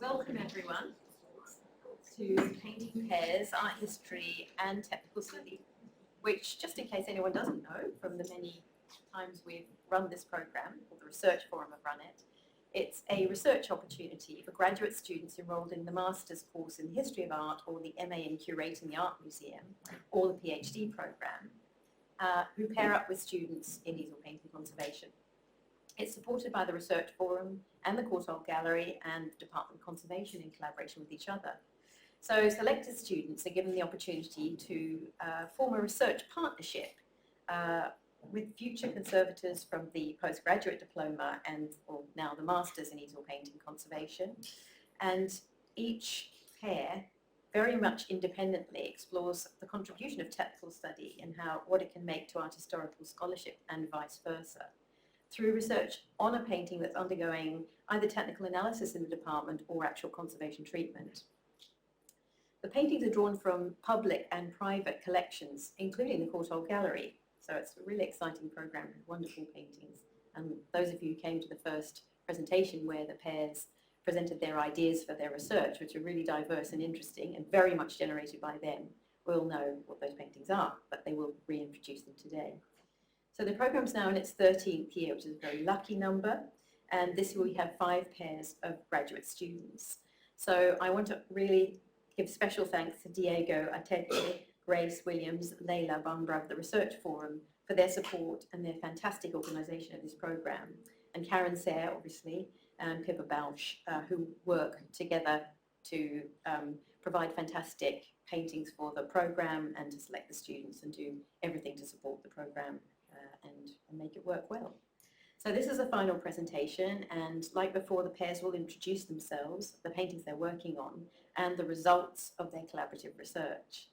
Welcome everyone to Painting Pairs, Art History and Technical Study, which, just in case anyone doesn't know from the many times we've run this program, or the Research Forum have run it, it's a research opportunity for graduate students enrolled in the Master's course in the History of Art or the MA in Curating the Art Museum or the PhD program, who pair up with students in easel painting conservation. It's supported by the Research Forum and the Courtauld Gallery and the Department of Conservation in collaboration with each other. So selected students are given the opportunity to form a research partnership with future conservators from the postgraduate diploma and now the Masters in Easel Painting Conservation. And each pair very much independently explores the contribution of technical study and what it can make to art historical scholarship and vice versa, through research on a painting that's undergoing either technical analysis in the department or actual conservation treatment. The paintings are drawn from public and private collections, including the Courtauld Gallery. So it's a really exciting program with wonderful paintings. And those of you who came to the first presentation where the pairs presented their ideas for their research, which are really diverse and interesting and very much generated by them, will know what those paintings are, but they will reintroduce them today. So the program's now in its 13th year, which is a very lucky number, and this year we have 5 pairs of graduate students. So I want to really give special thanks to Diego Atete, Grace Williams, Leila Bambra of the Research Forum for their support and their fantastic organisation of this program, and Karen Sayre, obviously, and Pippa Bausch, who work together to provide fantastic paintings for the program and to select the students and do everything to support the program and make it work well. So this is a final presentation, and like before, the pairs will introduce themselves, the paintings they're working on, and the results of their collaborative research.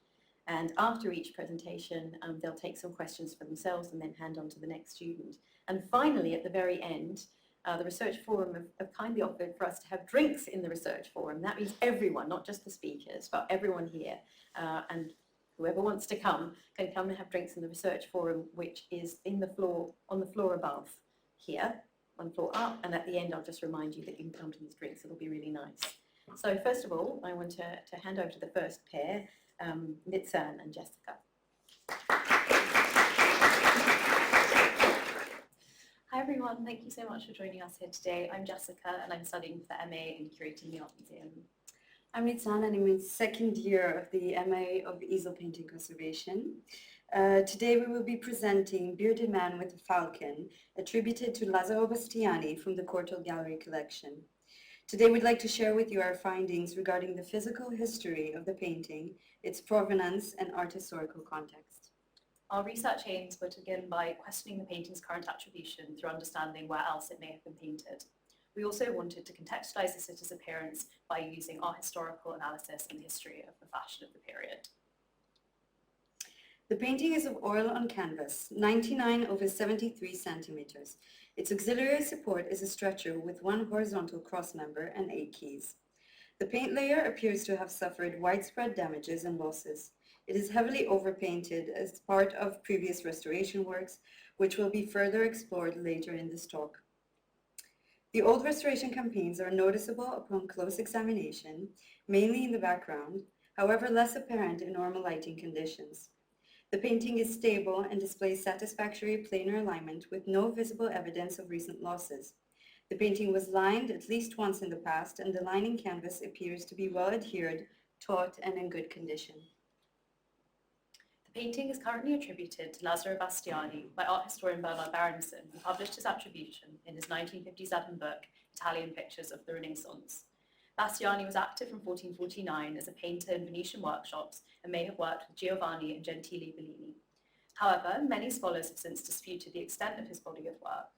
And after each presentation, they'll take some questions for themselves and then hand on to the next student. And finally, at the very end, the Research Forum have kindly offered for us to have drinks in the Research Forum. That means everyone, not just the speakers, but everyone here. And whoever wants to come can come and have drinks in the Research Forum, which is on the floor above here, one floor up. And at the end, I'll just remind you that you can come to these drinks. It'll be really nice. So first of all, I want to hand over to the first pair, Nitzan and Jessica. Hi everyone, thank you so much for joining us here today. I'm Jessica and I'm studying for the MA in Curating the Art Museum. I'm Nitzan and I'm in second year of the MA of Easel Painting Conservation. Today we will be presenting Bearded Man with a Falcon, attributed to Lazzaro Bastiani from the Courtauld Gallery collection. Today we'd like to share with you our findings regarding the physical history of the painting, its provenance and art historical context. Our research aims were to begin by questioning the painting's current attribution through understanding where else it may have been painted. We also wanted to contextualize the sitter's appearance by using art historical analysis and the history of the fashion of the period. The painting is of oil on canvas, 99 over 73 centimeters. Its auxiliary support is a stretcher with one horizontal cross member and 8 keys. The paint layer appears to have suffered widespread damages and losses. It is heavily overpainted as part of previous restoration works, which will be further explored later in this talk. The old restoration campaigns are noticeable upon close examination, mainly in the background, however less apparent in normal lighting conditions. The painting is stable and displays satisfactory planar alignment with no visible evidence of recent losses. The painting was lined at least once in the past, and the lining canvas appears to be well adhered, taut, and in good condition. The painting is currently attributed to Lazzaro Bastiani by art historian Bernard Berenson, who published his attribution in his 1957 book, Italian Pictures of the Renaissance. Bastiani was active from 1449 as a painter in Venetian workshops and may have worked with Giovanni and Gentile Bellini. However, many scholars have since disputed the extent of his body of work.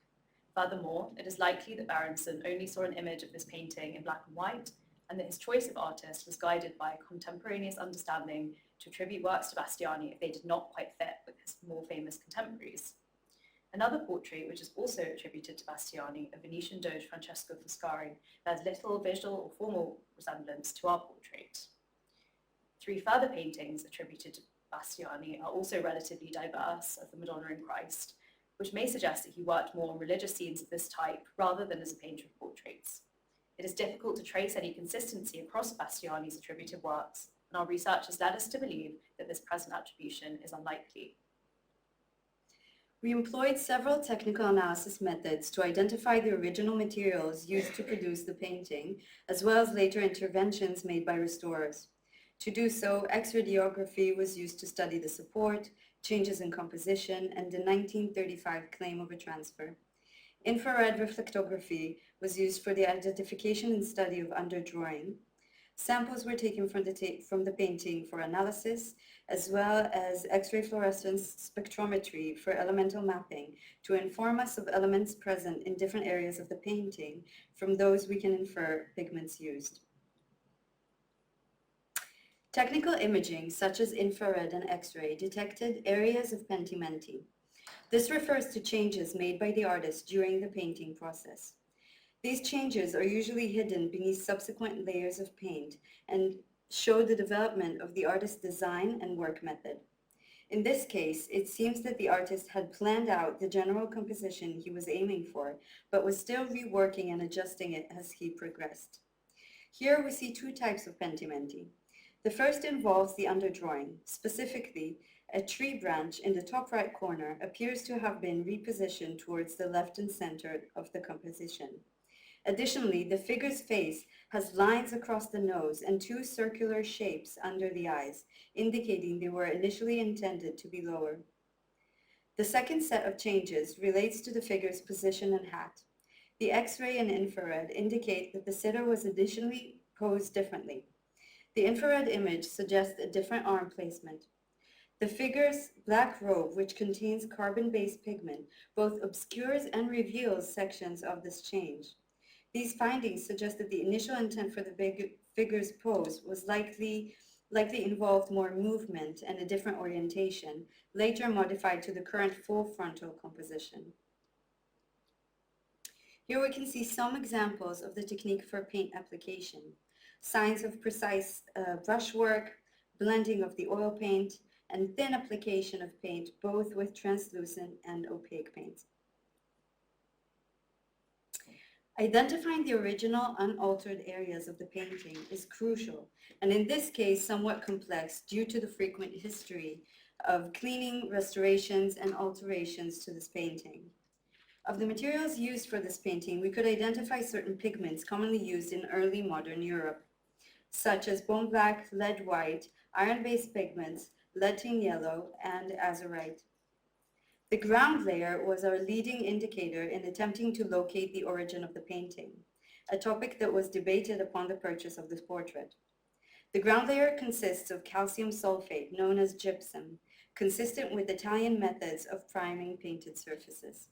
Furthermore, it is likely that Berenson only saw an image of this painting in black and white, and that his choice of artist was guided by a contemporaneous understanding to attribute works to Bastiani if they did not quite fit with his more famous contemporaries. Another portrait, which is also attributed to Bastiani, a Venetian Doge Francesco Foscari, bears little visual or formal resemblance to our portrait. 3 further paintings attributed to Bastiani are also relatively diverse, of the Madonna and Christ, which may suggest that he worked more on religious scenes of this type rather than as a painter of portraits. it is difficult to trace any consistency across Bastiani's attributed works, and our research has led us to believe that this present attribution is unlikely. We employed several technical analysis methods to identify the original materials used to produce the painting, as well as later interventions made by restorers. To do so, X-radiography was used to study the support, changes in composition, and the 1935 claim of a transfer. Infrared reflectography was used for the identification and study of underdrawing. Samples were taken from the painting for analysis, as well as X-ray fluorescence spectrometry for elemental mapping to inform us of elements present in different areas of the painting. From those we can infer pigments used. Technical imaging, such as infrared and X-ray, detected areas of pentimenti. This refers to changes made by the artist during the painting process. These changes are usually hidden beneath subsequent layers of paint and show the development of the artist's design and work method. In this case, it seems that the artist had planned out the general composition he was aiming for, but was still reworking and adjusting it as he progressed. Here we see two types of pentimenti. The first involves the underdrawing. Specifically, a tree branch in the top right corner appears to have been repositioned towards the left and center of the composition. Additionally, the figure's face has lines across the nose and two circular shapes under the eyes, indicating they were initially intended to be lower. The second set of changes relates to the figure's position and hat. The X-ray and infrared indicate that the sitter was additionally posed differently. The infrared image suggests a different arm placement. The figure's black robe, which contains carbon-based pigment, both obscures and reveals sections of this change. These findings suggest that the initial intent for the figure's pose was likely involved more movement and a different orientation, later modified to the current full frontal composition. Here we can see some examples of the technique for paint application. Signs of precise brushwork, blending of the oil paint, and thin application of paint, both with translucent and opaque paint. Identifying the original unaltered areas of the painting is crucial, and in this case somewhat complex due to the frequent history of cleaning, restorations, and alterations to this painting. Of the materials used for this painting, we could identify certain pigments commonly used in early modern Europe, such as bone black, lead white, iron-based pigments, leading yellow, and azurite. The ground layer was our leading indicator in attempting to locate the origin of the painting, a topic that was debated upon the purchase of this portrait. The ground layer consists of calcium sulfate, known as gypsum, consistent with Italian methods of priming painted surfaces.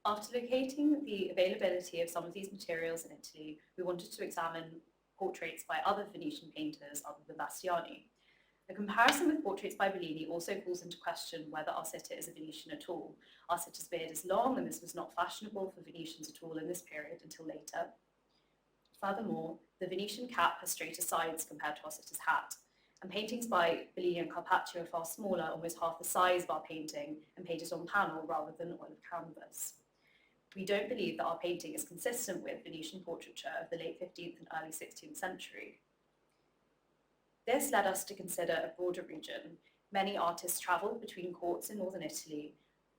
After locating the availability of some of these materials in Italy, we wanted to examine portraits by other Venetian painters other than Bastiani. A comparison with portraits by Bellini also calls into question whether our sitter is a Venetian at all. Our sitter's beard is long, and this was not fashionable for Venetians at all in this period until later. Furthermore, the Venetian cap has straighter sides compared to our sitter's hat, and paintings by Bellini and Carpaccio are far smaller, almost half the size of our painting, and painted on panel rather than oil canvas. We don't believe that our painting is consistent with Venetian portraiture of the late 15th and early 16th century. This led us to consider a broader region. Many artists travelled between courts in northern Italy,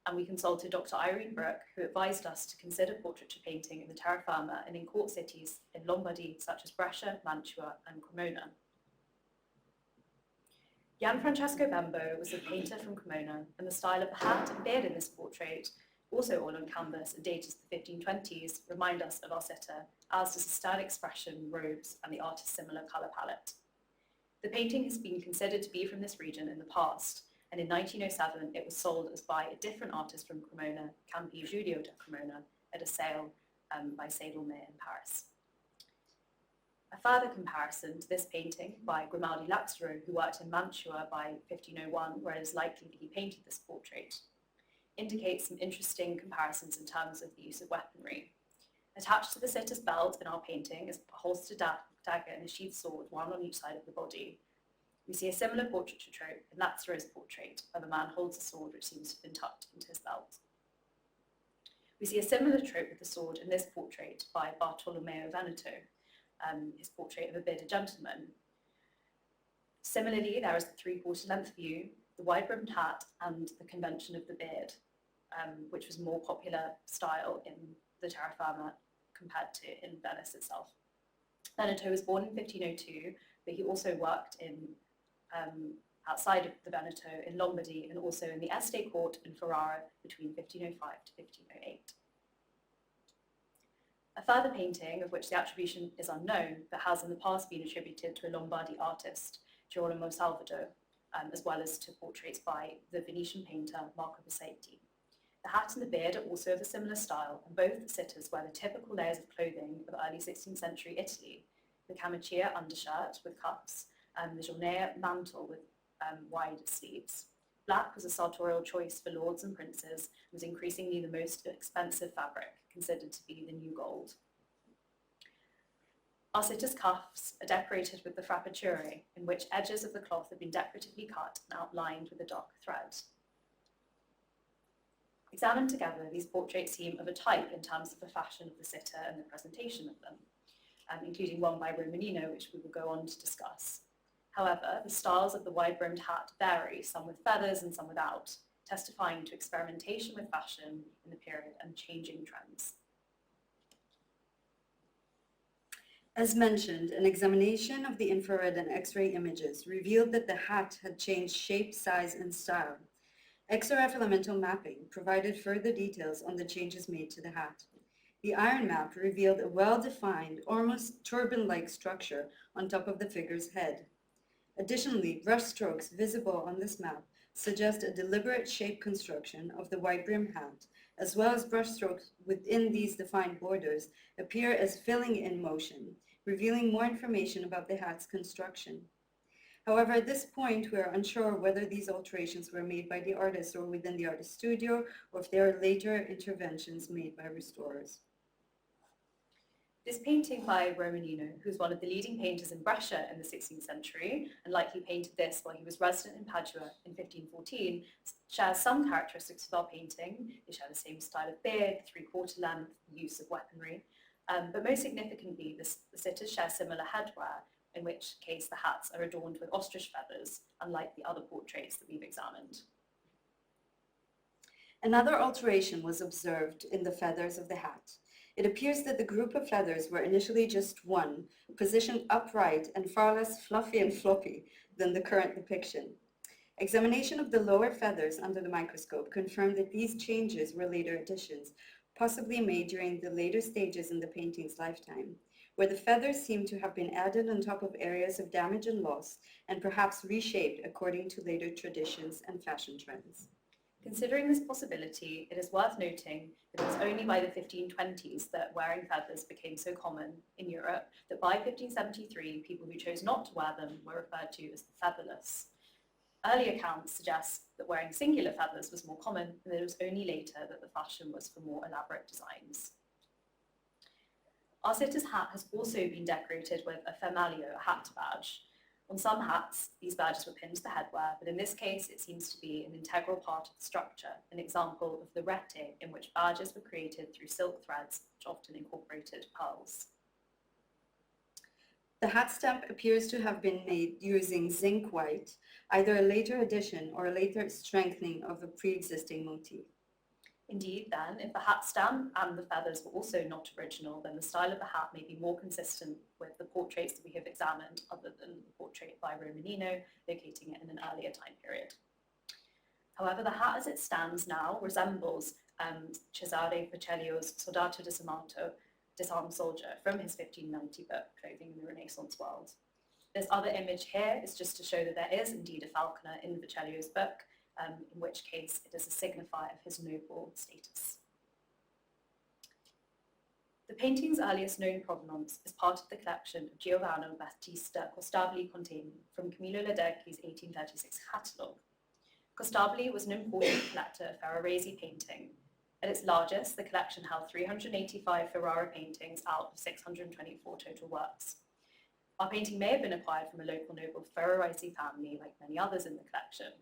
and we consulted Dr. Irene Brooke, who advised us to consider portraiture painting in the terra firma and in court cities in Lombardy, such as Brescia, Mantua, and Cremona. Gianfrancesco Bembo was a painter from Cremona, and the style of the hat and beard in this portrait, also oil on canvas and dated to the 1520s, remind us of our sitter, as does the stern expression, robes, and the artist's similar colour palette. The painting has been considered to be from this region in the past, and in 1907 it was sold as by a different artist from Cremona, Campi Giulio da Cremona, at a sale by Saint-Lomé in Paris. A further comparison to this painting by Grimaldi Laxaro, who worked in Mantua by 1501, where it is likely that he painted this portrait, indicates some interesting comparisons in terms of the use of weaponry. Attached to the sitter's belt in our painting is a holstered dagger and a sheathed sword, one on each side of the body. We see a similar portraiture trope in Lazzaro's portrait, where the man holds a sword which seems to have been tucked into his belt. We see a similar trope with the sword in this portrait by Bartolomeo Veneto, his portrait of a bearded gentleman. Similarly, there is the three-quarter length view, the wide-brimmed hat, and the convention of the beard, which was more popular style in the terra firma compared to in Venice itself. Veneto was born in 1502, but he also worked in outside of the Veneto in Lombardy and also in the Este court in Ferrara between 1505 to 1508. A further painting, of which the attribution is unknown, but has in the past been attributed to a Lombardy artist, Girolamo Salvador, as well as to portraits by the Venetian painter Marco Bassetti. The hat and the beard are also of a similar style, and both the sitters wear the typical layers of clothing of early 16th century Italy, the camicia undershirt with cuffs, and the giornea mantle with wide sleeves. Black was a sartorial choice for lords and princes and was increasingly the most expensive fabric, considered to be the new gold. Our sitters' cuffs are decorated with the frappature, in which edges of the cloth have been decoratively cut and outlined with a dark thread. Examined together, these portraits seem of a type in terms of the fashion of the sitter and the presentation of them, including one by Romanino, which we will go on to discuss. However, the styles of the wide-brimmed hat vary, some with feathers and some without, testifying to experimentation with fashion in the period and changing trends. As mentioned, an examination of the infrared and X-ray images revealed that the hat had changed shape, size, and style. XRF elemental mapping provided further details on the changes made to the hat. The iron map revealed a well-defined, almost turban-like structure on top of the figure's head. Additionally, brushstrokes visible on this map suggest a deliberate shape construction of the wide-brim hat, as well as brushstrokes within these defined borders appear as filling in motion, revealing more information about the hat's construction. However, at this point, we are unsure whether these alterations were made by the artist or within the artist's studio, or if they are later interventions made by restorers. This painting by Romanino, who was one of the leading painters in Brescia in the 16th century, and likely painted this while he was resident in Padua in 1514, shares some characteristics of our painting. They share the same style of beard, three-quarter length, use of weaponry, but most significantly, the sitters share similar headwear, in which case the hats are adorned with ostrich feathers, unlike the other portraits that we've examined. Another alteration was observed in the feathers of the hat. It appears that the group of feathers were initially just one, positioned upright and far less fluffy and floppy than the current depiction. Examination of the lower feathers under the microscope confirmed that these changes were later additions, possibly made during the later stages in the painting's lifetime, where the feathers seem to have been added on top of areas of damage and loss, and perhaps reshaped according to later traditions and fashion trends. Considering this possibility, it is worth noting that it was only by the 1520s that wearing feathers became so common in Europe that by 1573, people who chose not to wear them were referred to as the featherless. Early accounts suggest that wearing singular feathers was more common, and that it was only later that the fashion was for more elaborate designs. Our sitter's hat has also been decorated with a fermaglio, a hat badge. On some hats, these badges were pinned to the headwear, but in this case, it seems to be an integral part of the structure, an example of the rete, in which badges were created through silk threads, which often incorporated pearls. The hat stamp appears to have been made using zinc white, either a later addition or a later strengthening of a pre-existing motif. Indeed, then, if the hat stamp and the feathers were also not original, then the style of the hat may be more consistent with the portraits that we have examined, other than the portrait by Romanino, locating it in an earlier time period. However, the hat as it stands now resembles Cesare Pacelio's Soldato Disarmed Soldier from his 1590 book, Clothing in the Renaissance World. This other image here is just to show that there is indeed a falconer in Pacelio's book, in which case it is a signifier of his noble status. The painting's earliest known provenance is part of the collection of Giovanni Battista Costabili Contini from Camillo Ladecchi's 1836 catalogue. Costabili was an important collector of Ferrarese painting. At its largest, the collection held 385 Ferrara paintings out of 624 total works. Our painting may have been acquired from a local noble Ferrarese family, like many others in the collection.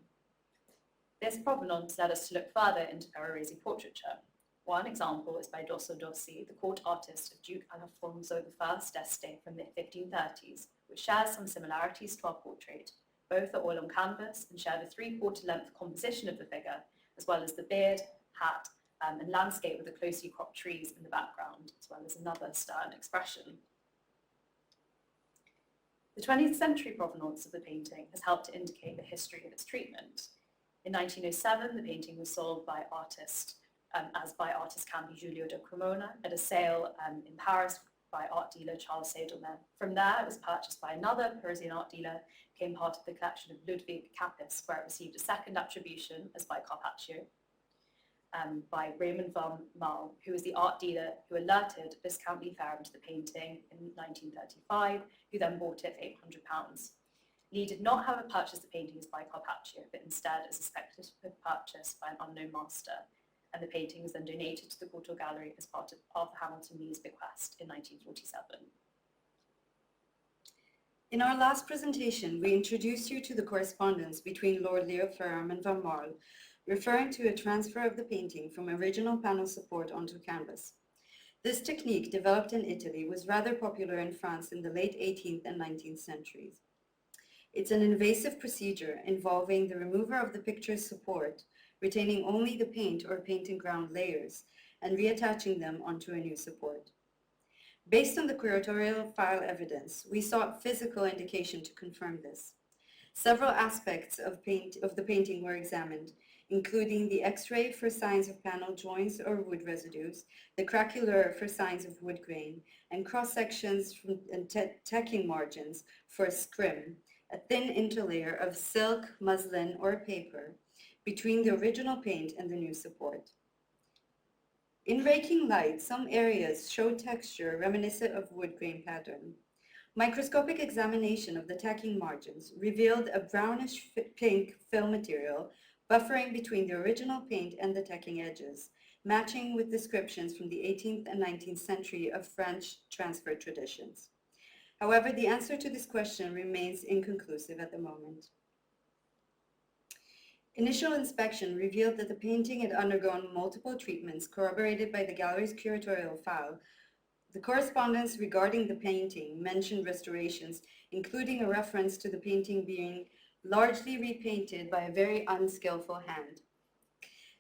This provenance led us to look further into Ferrarese portraiture. One example is by Dosso Dossi, the court artist of Duke Alfonso I d'Este from the 1530s, which shares some similarities to our portrait. Both are oil on canvas and share the 3/4 length composition of the figure, as well as the beard, hat, and landscape with the closely cropped trees in the background, as well as another stern expression. The 20th century provenance of the painting has helped to indicate the history of its treatment. In 1907, the painting was sold by artist Campi Giulio da Cremona at a sale in Paris by art dealer Charles Seidelman. From there, it was purchased by another Parisian art dealer, became part of the collection of Ludwig Capus, where it received a second attribution as by Carpaccio, by Raymond van Maal, who was the art dealer who alerted Viscount Leefheim to the painting in 1935, who then bought it for £800. Lee did not, however, purchase the paintings by Carpaccio, but instead is suspected to have purchased by an unknown master, and the painting was then donated to the Courtauld Gallery as part of Arthur Hamilton Lee's bequest in 1947. In our last presentation, we introduced you to the correspondence between Lord Leefheim and Van Maal, referring to a transfer of the painting from original panel support onto canvas. This technique, developed in Italy, was rather popular in France in the late 18th and 19th centuries. It's an invasive procedure involving the remover of the picture's support, retaining only the paint or paint and ground layers, and reattaching them onto a new support. Based on the curatorial file evidence, we sought physical indication to confirm this. Several aspects of the painting were examined, including the X-ray for signs of panel joints or wood residues, the craquelure for signs of wood grain, and cross-sections and tacking margins for a scrim, a thin interlayer of silk, muslin, or paper between the original paint and the new support. In raking light, some areas show texture reminiscent of wood grain pattern. Microscopic examination of the tacking margins revealed a brownish pink fill material buffering between the original paint and the tacking edges, matching with descriptions from the 18th and 19th century of French transfer traditions. However, the answer to this question remains inconclusive at the moment. Initial inspection revealed that the painting had undergone multiple treatments corroborated by the gallery's curatorial file. The correspondence regarding the painting mentioned restorations, including a reference to the painting being largely repainted by a very unskillful hand.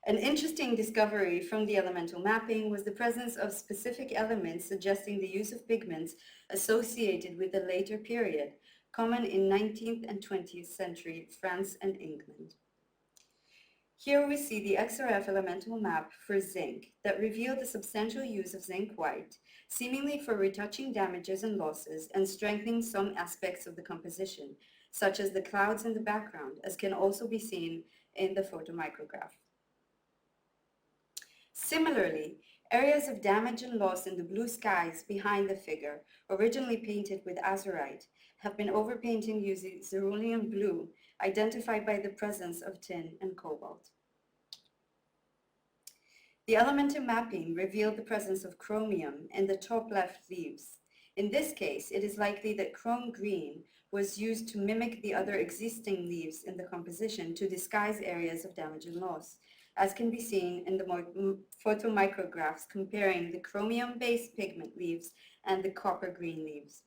An interesting discovery from the elemental mapping was the presence of specific elements suggesting the use of pigments associated with the later period, common in 19th and 20th century France and England. Here we see the XRF elemental map for zinc that revealed the substantial use of zinc white, seemingly for retouching damages and losses and strengthening some aspects of the composition, such as the clouds in the background, as can also be seen in the photomicrograph. Similarly, areas of damage and loss in the blue skies behind the figure, originally painted with azurite, have been overpainted using cerulean blue, identified by the presence of tin and cobalt. The elemental mapping revealed the presence of chromium in the top left leaves. In this case, it is likely that chrome green was used to mimic the other existing leaves in the composition to disguise areas of damage and loss, as can be seen in the photomicrographs comparing the chromium-based pigment leaves and the copper green leaves.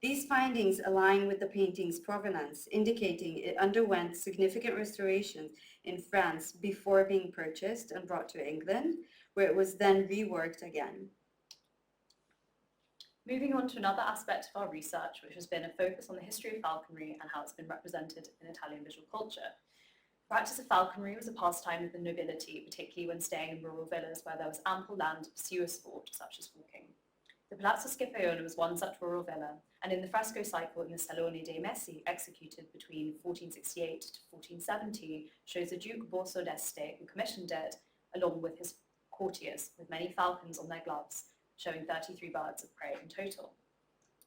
These findings align with the painting's provenance, indicating it underwent significant restorations in France before being purchased and brought to England, where it was then reworked again. Moving on to another aspect of our research, which has been a focus on the history of falconry and how it's been represented in Italian visual culture. Practice of falconry was a pastime of the nobility, particularly when staying in rural villas where there was ample land to pursue a sport such as hawking. The Palazzo Scipione was one such rural villa, and in the fresco cycle in the Salone dei Messi, executed between 1468 to 1470, shows the Duke Borso d'Este, who commissioned it, along with his courtiers, with many falcons on their gloves, showing 33 birds of prey in total.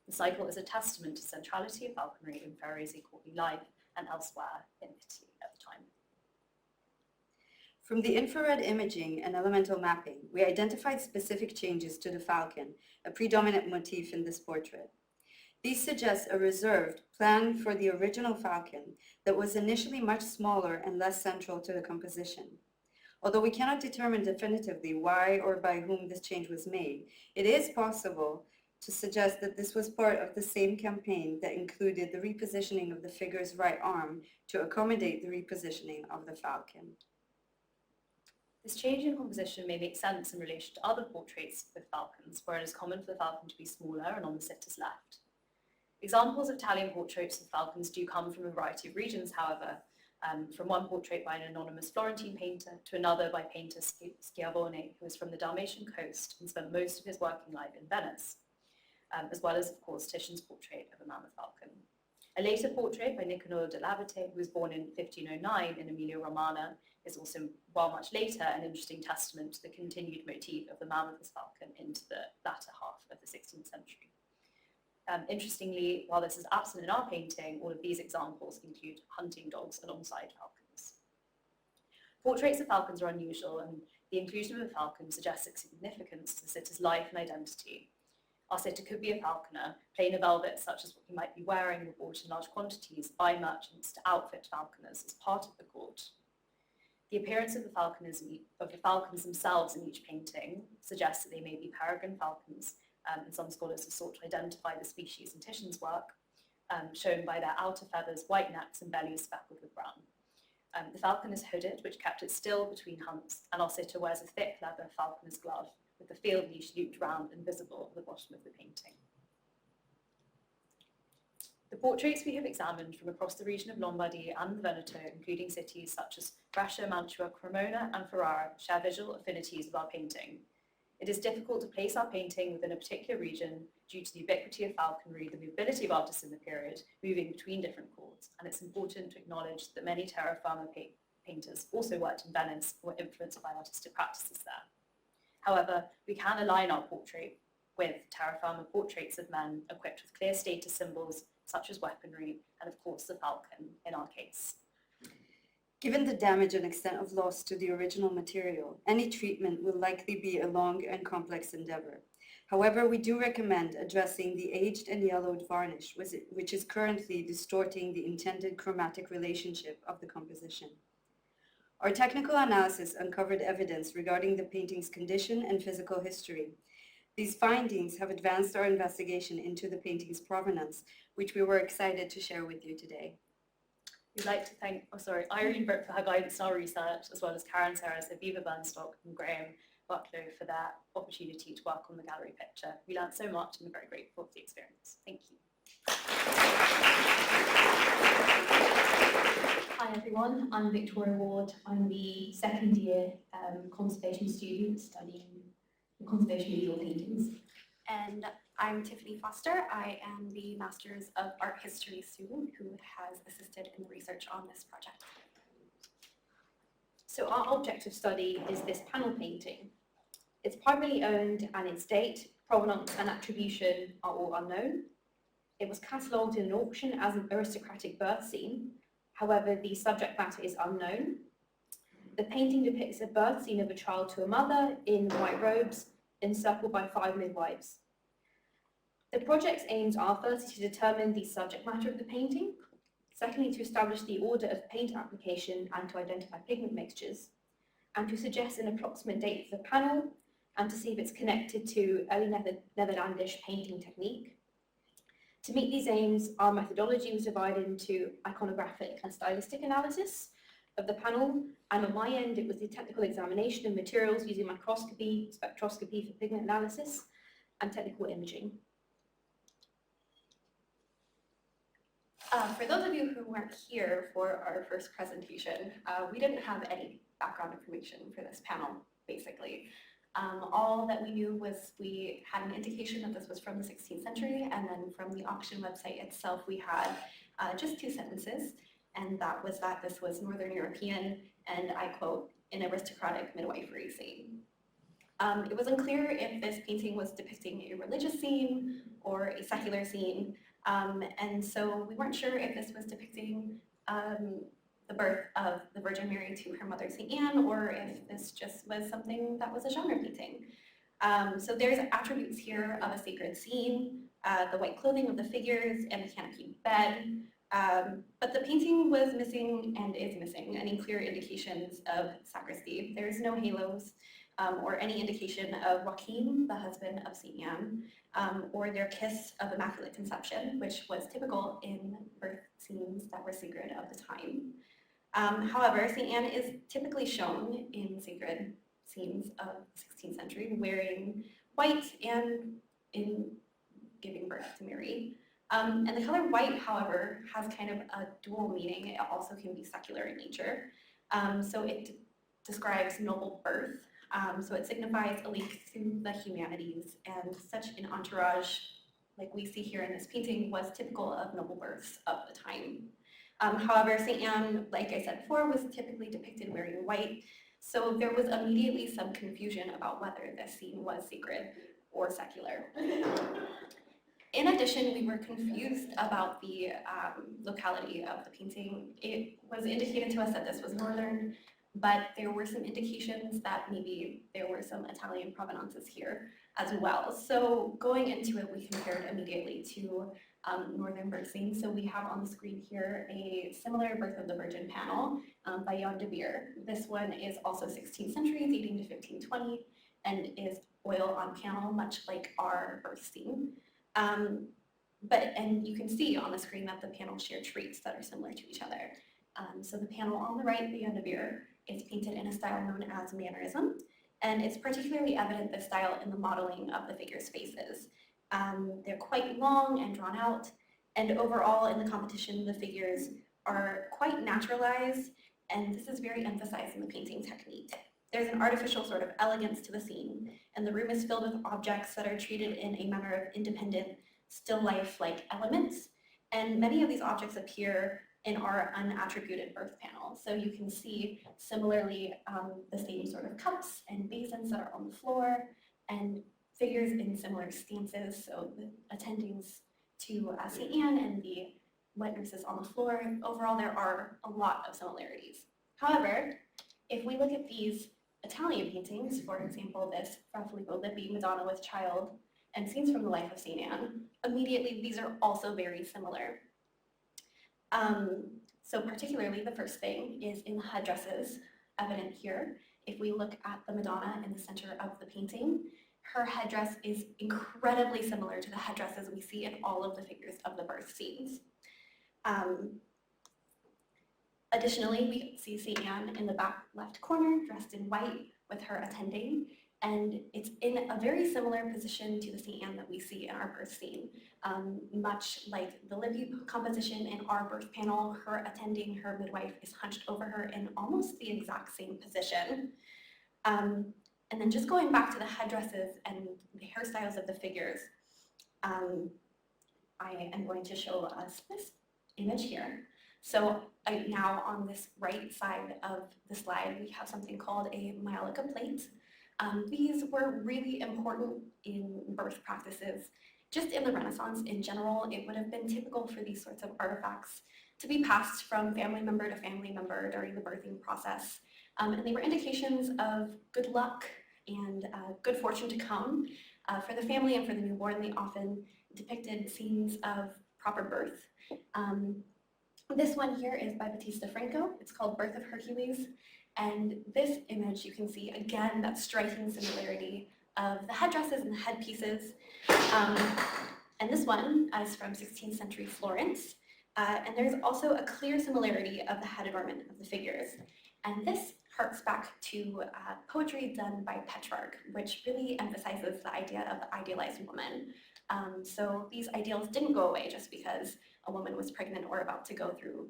The cycle is a testament to the centrality of falconry in Ferrarese courtly life and elsewhere in Italy at the time. From the infrared imaging and elemental mapping, we identified specific changes to the falcon, a predominant motif in this portrait. These suggest a reserved plan for the original falcon that was initially much smaller and less central to the composition. Although we cannot determine definitively why or by whom this change was made, it is possible to suggest that this was part of the same campaign that included the repositioning of the figure's right arm to accommodate the repositioning of the falcon. This change in composition may make sense in relation to other portraits with falcons, where it is common for the falcon to be smaller and on the sitter's left. Examples of Italian portraits of falcons do come from a variety of regions, however, from one portrait by an anonymous Florentine painter to another by painter Schiavone, who was from the Dalmatian coast and spent most of his working life in Venice, as well as, of course, Titian's portrait of a mammoth falcon. A later portrait by Niccolò dell'Abate, who was born in 1509 in Emilia-Romagna, is also, while much later, an interesting testament to the continued motif of the mammoth falcon into the latter half of the 16th century. Interestingly, while this is absent in our painting, all of these examples include hunting dogs alongside falcons. Portraits of falcons are unusual, and the inclusion of a falcon suggests its significance to the sitter's life and identity. Our sitter could be a falconer, plain of velvet such as what he might be wearing were bought in large quantities by merchants to outfit falconers as part of the court. The appearance of the falcons themselves in each painting suggests that they may be peregrine falcons, and some scholars have sought to identify the species in Titian's work, shown by their outer feathers, white necks, and bellies speckled with brown. The falcon is hooded, which kept it still between hunts, and our sitter wears a thick leather falconer's glove, with the field leash looped round and visible at the bottom of the painting. The portraits we have examined from across the region of Lombardy and the Veneto, including cities such as Brescia, Mantua, Cremona, and Ferrara, share visual affinities with our painting. It is difficult to place our painting within a particular region due to the ubiquity of falconry, the mobility of artists in the period, moving between different courts, and it's important to acknowledge that many terra firma painters also worked in Venice and were influenced by artistic practices there. However, we can align our portrait with terra firma portraits of men equipped with clear status symbols such as weaponry and, of course, the falcon in our case. Given the damage and extent of loss to the original material, any treatment will likely be a long and complex endeavor. However, we do recommend addressing the aged and yellowed varnish, which is currently distorting the intended chromatic relationship of the composition. Our technical analysis uncovered evidence regarding the painting's condition and physical history. These findings have advanced our investigation into the painting's provenance, which we were excited to share with you today. We'd like to thank Irene Burke for her guidance in our research, as well as Karen Serres, Aviva Burnstock, and Graham Bucklow for their opportunity to work on the gallery picture. We learned so much and are very grateful for the experience. Thank you. Hi everyone, I'm Victoria Ward. I'm the second year conservation student studying the Conservation of Easel Paintings. And I'm Tiffany Foster. I am the Masters of Art History student who has assisted in the research on this project. So our object of study is this panel painting. It's privately owned and its date, provenance and attribution are all unknown. It was catalogued in an auction as an aristocratic birth scene. However, the subject matter is unknown. The painting depicts a birth scene of a child to a mother in white robes, encircled by 5 midwives. The project's aims are firstly to determine the subject matter of the painting, secondly to establish the order of paint application and to identify pigment mixtures, and to suggest an approximate date for the panel, and to see if it's connected to early Netherlandish painting technique. To meet these aims, our methodology was divided into iconographic and stylistic analysis of the panel, and on my end it was the technical examination of materials using microscopy, spectroscopy for pigment analysis, and technical imaging. For those of you who weren't here for our first presentation, we didn't have any background information for this panel, basically. All that we knew was we had an indication that this was from the 16th century, and then from the auction website itself we had just 2 sentences, and that was that this was Northern European, and I quote, an aristocratic midwifery scene. It was unclear if this painting was depicting a religious scene or a secular scene, and so we weren't sure if this was depicting the birth of the Virgin Mary to her mother St. Anne, or if this just was something that was a genre painting. So there's attributes here of a sacred scene, the white clothing of the figures and the canopied bed. But the painting was missing and is missing any clear indications of sacristy. There's no halos or any indication of Joachim, the husband of St. Anne, or their kiss of Immaculate Conception, which was typical in birth scenes that were sacred of the time. However, St. Anne is typically shown in sacred scenes of the 16th century wearing white and in giving birth to Mary. And the color white, however, has kind of a dual meaning. It also can be secular in nature. So it describes noble birth. So it signifies a link to the humanities, and such an entourage, like we see here in this painting, was typical of noble births of the time. However, St. Anne, like I said before, was typically depicted wearing white, so there was immediately some confusion about whether this scene was sacred or secular. In addition, we were confused about the locality of the painting. It was indicated to us that this was northern, but there were some indications that maybe there were some Italian provenances here as well. So going into it, we compared immediately to northern birth scenes. So we have on the screen here a similar Birth of the Virgin panel by Jan de Beer. This one is also 16th century, dating to 1520, and is oil on panel, much like our birth scene. And you can see on the screen that the panels share traits that are similar to each other. So the panel on the right, the Jan de Beer, is painted in a style known as Mannerism, and it's particularly evident, this style, in the modeling of the figures' faces. They're quite long and drawn out, and overall in the competition, the figures are quite naturalized, and this is very emphasized in the painting technique. There's an artificial sort of elegance to the scene, and the room is filled with objects that are treated in a manner of independent, still life-like elements, and many of these objects appear in our unattributed birth panel. So you can see similarly the same sort of cups and basins that are on the floor, and figures in similar stances, so the attendings to St. Anne and the wet nurses on the floor. Overall, there are a lot of similarities. However, if we look at these Italian paintings, for example, this Fra Filippo Lippi, Madonna with Child, and scenes from the life of St. Anne, immediately these are also very similar. So particularly the first thing is in the headdresses, evident here. If we look at the Madonna in the center of the painting, her headdress is incredibly similar to the headdresses we see in all of the figures of the birth scenes. Additionally, we see St. Anne in the back left corner, dressed in white with her attending, and it's in a very similar position to the St. Anne that we see in our birth scene. Much like the Lippi composition in our birth panel, her attending, her midwife, is hunched over her in almost the exact same position. And then just going back to the headdresses and the hairstyles of the figures, I am going to show us this image here. So now on this right side of the slide, we have something called a maiolica plate. These were really important in birth practices. Just in the Renaissance in general, it would have been typical for these sorts of artifacts to be passed from family member to family member during the birthing process. And they were indications of good luck and good fortune to come. For the family and for the newborn, they often depicted scenes of proper birth. This one here is by Battista Franco. It's called Birth of Hercules. And this image, you can see again that striking similarity of the headdresses and the headpieces. And this one is from 16th century Florence. And there's also a clear similarity of the head adornment of the figures. And this harks back to poetry done by Petrarch, which really emphasizes the idea of the idealized woman. So these ideals didn't go away just because a woman was pregnant or about to go through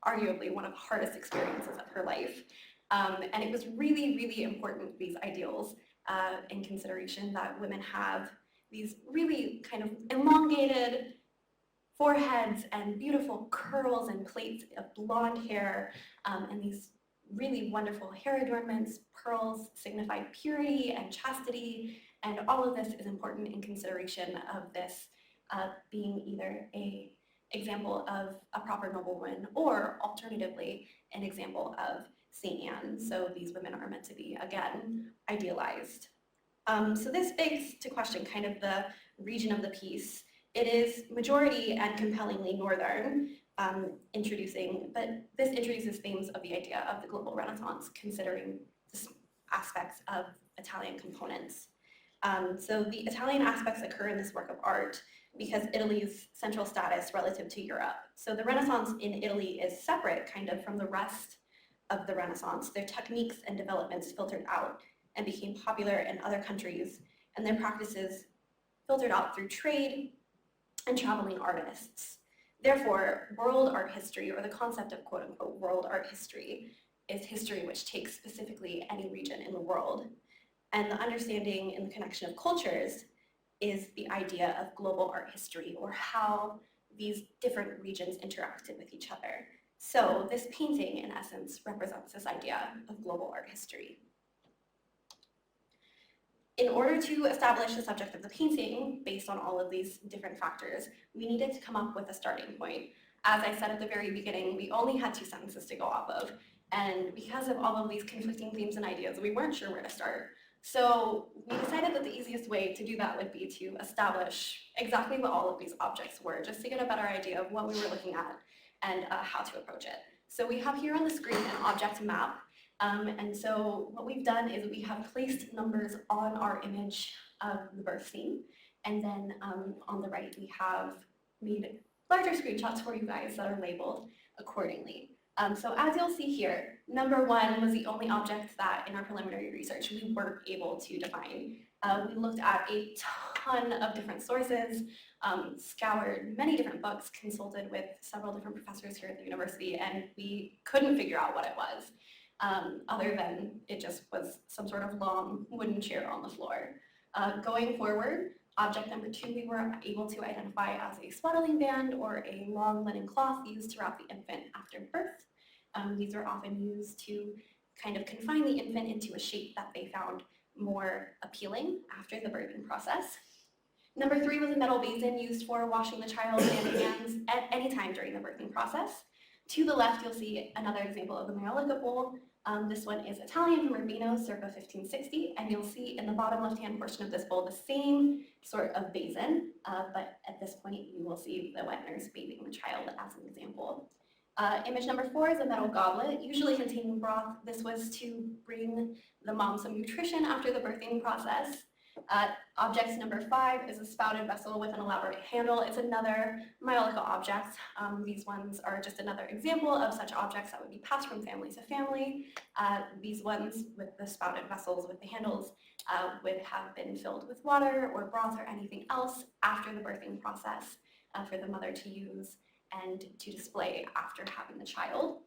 arguably one of the hardest experiences of her life. And it was really, really important, these ideals, in consideration that women have these really kind of elongated foreheads and beautiful curls and plaits of blonde hair, and these really wonderful hair adornments. Pearls signify purity and chastity, and all of this is important in consideration of this being either an example of a proper noblewoman or alternatively an example of St. Anne. So these women are meant to be, again, idealized. So this begs to question kind of the region of the piece. It is majority and compellingly northern, but this introduces themes of the idea of the global Renaissance, considering the aspects of Italian components. So the Italian aspects occur in this work of art because Italy's central status relative to Europe. So the Renaissance in Italy is separate kind of from the rest of the Renaissance. Their techniques and developments filtered out and became popular in other countries, and their practices filtered out through trade and traveling artists. Therefore, world art history, or the concept of quote-unquote world art history, is history which takes specifically any region in the world. And the understanding and the connection of cultures is the idea of global art history, or how these different regions interacted with each other. So this painting, in essence, represents this idea of global art history. In order to establish the subject of the painting, based on all of these different factors, we needed to come up with a starting point. As I said at the very beginning, we only had 2 sentences to go off of, and because of all of these conflicting themes and ideas, we weren't sure where to start. So we decided that the easiest way to do that would be to establish exactly what all of these objects were, just to get a better idea of what we were looking at and how to approach it. So we have here on the screen an object map. And so what we've done is we have placed numbers on our image of the birth scene. And then on the right, we have made larger screenshots for you guys that are labeled accordingly. So as you'll see here, number 1 was the only object that in our preliminary research we weren't able to define. We looked at a ton of different sources, scoured many different books, consulted with several different professors here at the university, and we couldn't figure out what it was, other than it just was some sort of long wooden chair on the floor. Going forward, object number 2 we were able to identify as a swaddling band, or a long linen cloth used to wrap the infant after birth. These are often used to kind of confine the infant into a shape that they found more appealing after the birthing process. Number 3 was a metal basin used for washing the child's hands at any time during the birthing process. To the left, you'll see another example of the Maiolica bowl. This one is Italian from Urbino, circa 1560, and you'll see in the bottom left-hand portion of this bowl the same sort of basin, but at this point you will see the wet nurse bathing the child as an example. Image number 4 is a metal goblet, usually containing broth. This was to bring the mom some nutrition after the birthing process. Object number 5 is a spouted vessel with an elaborate handle. It's another Maiolica object. These ones are just another example of such objects that would be passed from family to family. These ones with the spouted vessels with the handles would have been filled with water or broth or anything else after the birthing process for the mother to use and to display after having the child.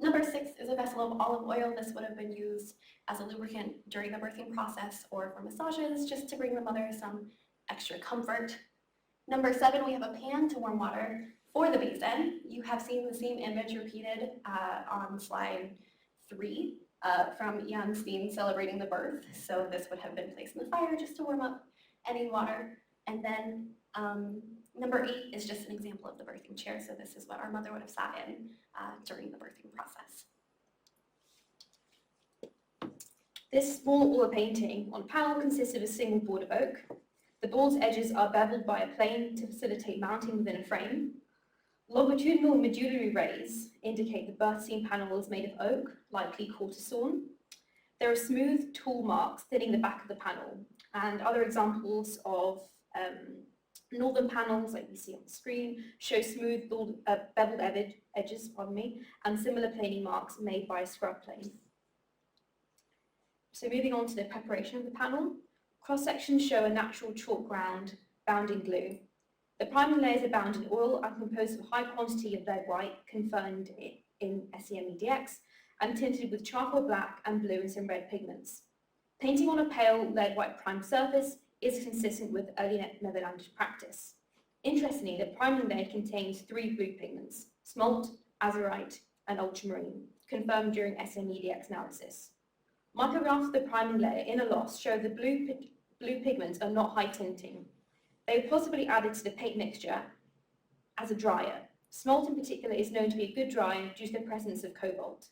Number 6 is a vessel of olive oil. This would have been used as a lubricant during the birthing process or for massages, just to bring the mother some extra comfort. Number 7, we have a pan to warm water for the basin. You have seen the same image repeated on slide 3 from Jan's theme celebrating the birth. So this would have been placed in the fire just to warm up any water. And then number 8 is just an example of the birthing chair. So this is what our mother would have sat in during the birthing process. This small oil painting on panel consists of a single board of oak. The board's edges are beveled by a plane to facilitate mounting within a frame. Longitudinal medullary rays indicate the birth scene panel is made of oak, likely quarter sawn. There are smooth tool marks thinning the back of the panel, and other examples of northern panels, like we see on the screen, show smooth beveled edges, and similar planing marks made by a scrub plane. So moving on to the preparation of the panel, cross-sections show a natural chalk ground bound in glue. The priming layers are bound in oil and composed of a high quantity of lead white confined in SEM-EDX and tinted with charcoal black and blue and some red pigments. Painting on a pale lead white primed surface is consistent with early Netherlandish practice. Interestingly, the priming layer contains 3 blue pigments, smalt, azurite, and ultramarine, confirmed during SEM-EDX analysis. Micrographs of the priming layer in a loss show the blue pigments are not high tinting. They were possibly added to the paint mixture as a dryer. Smalt in particular is known to be a good dryer due to the presence of cobalt.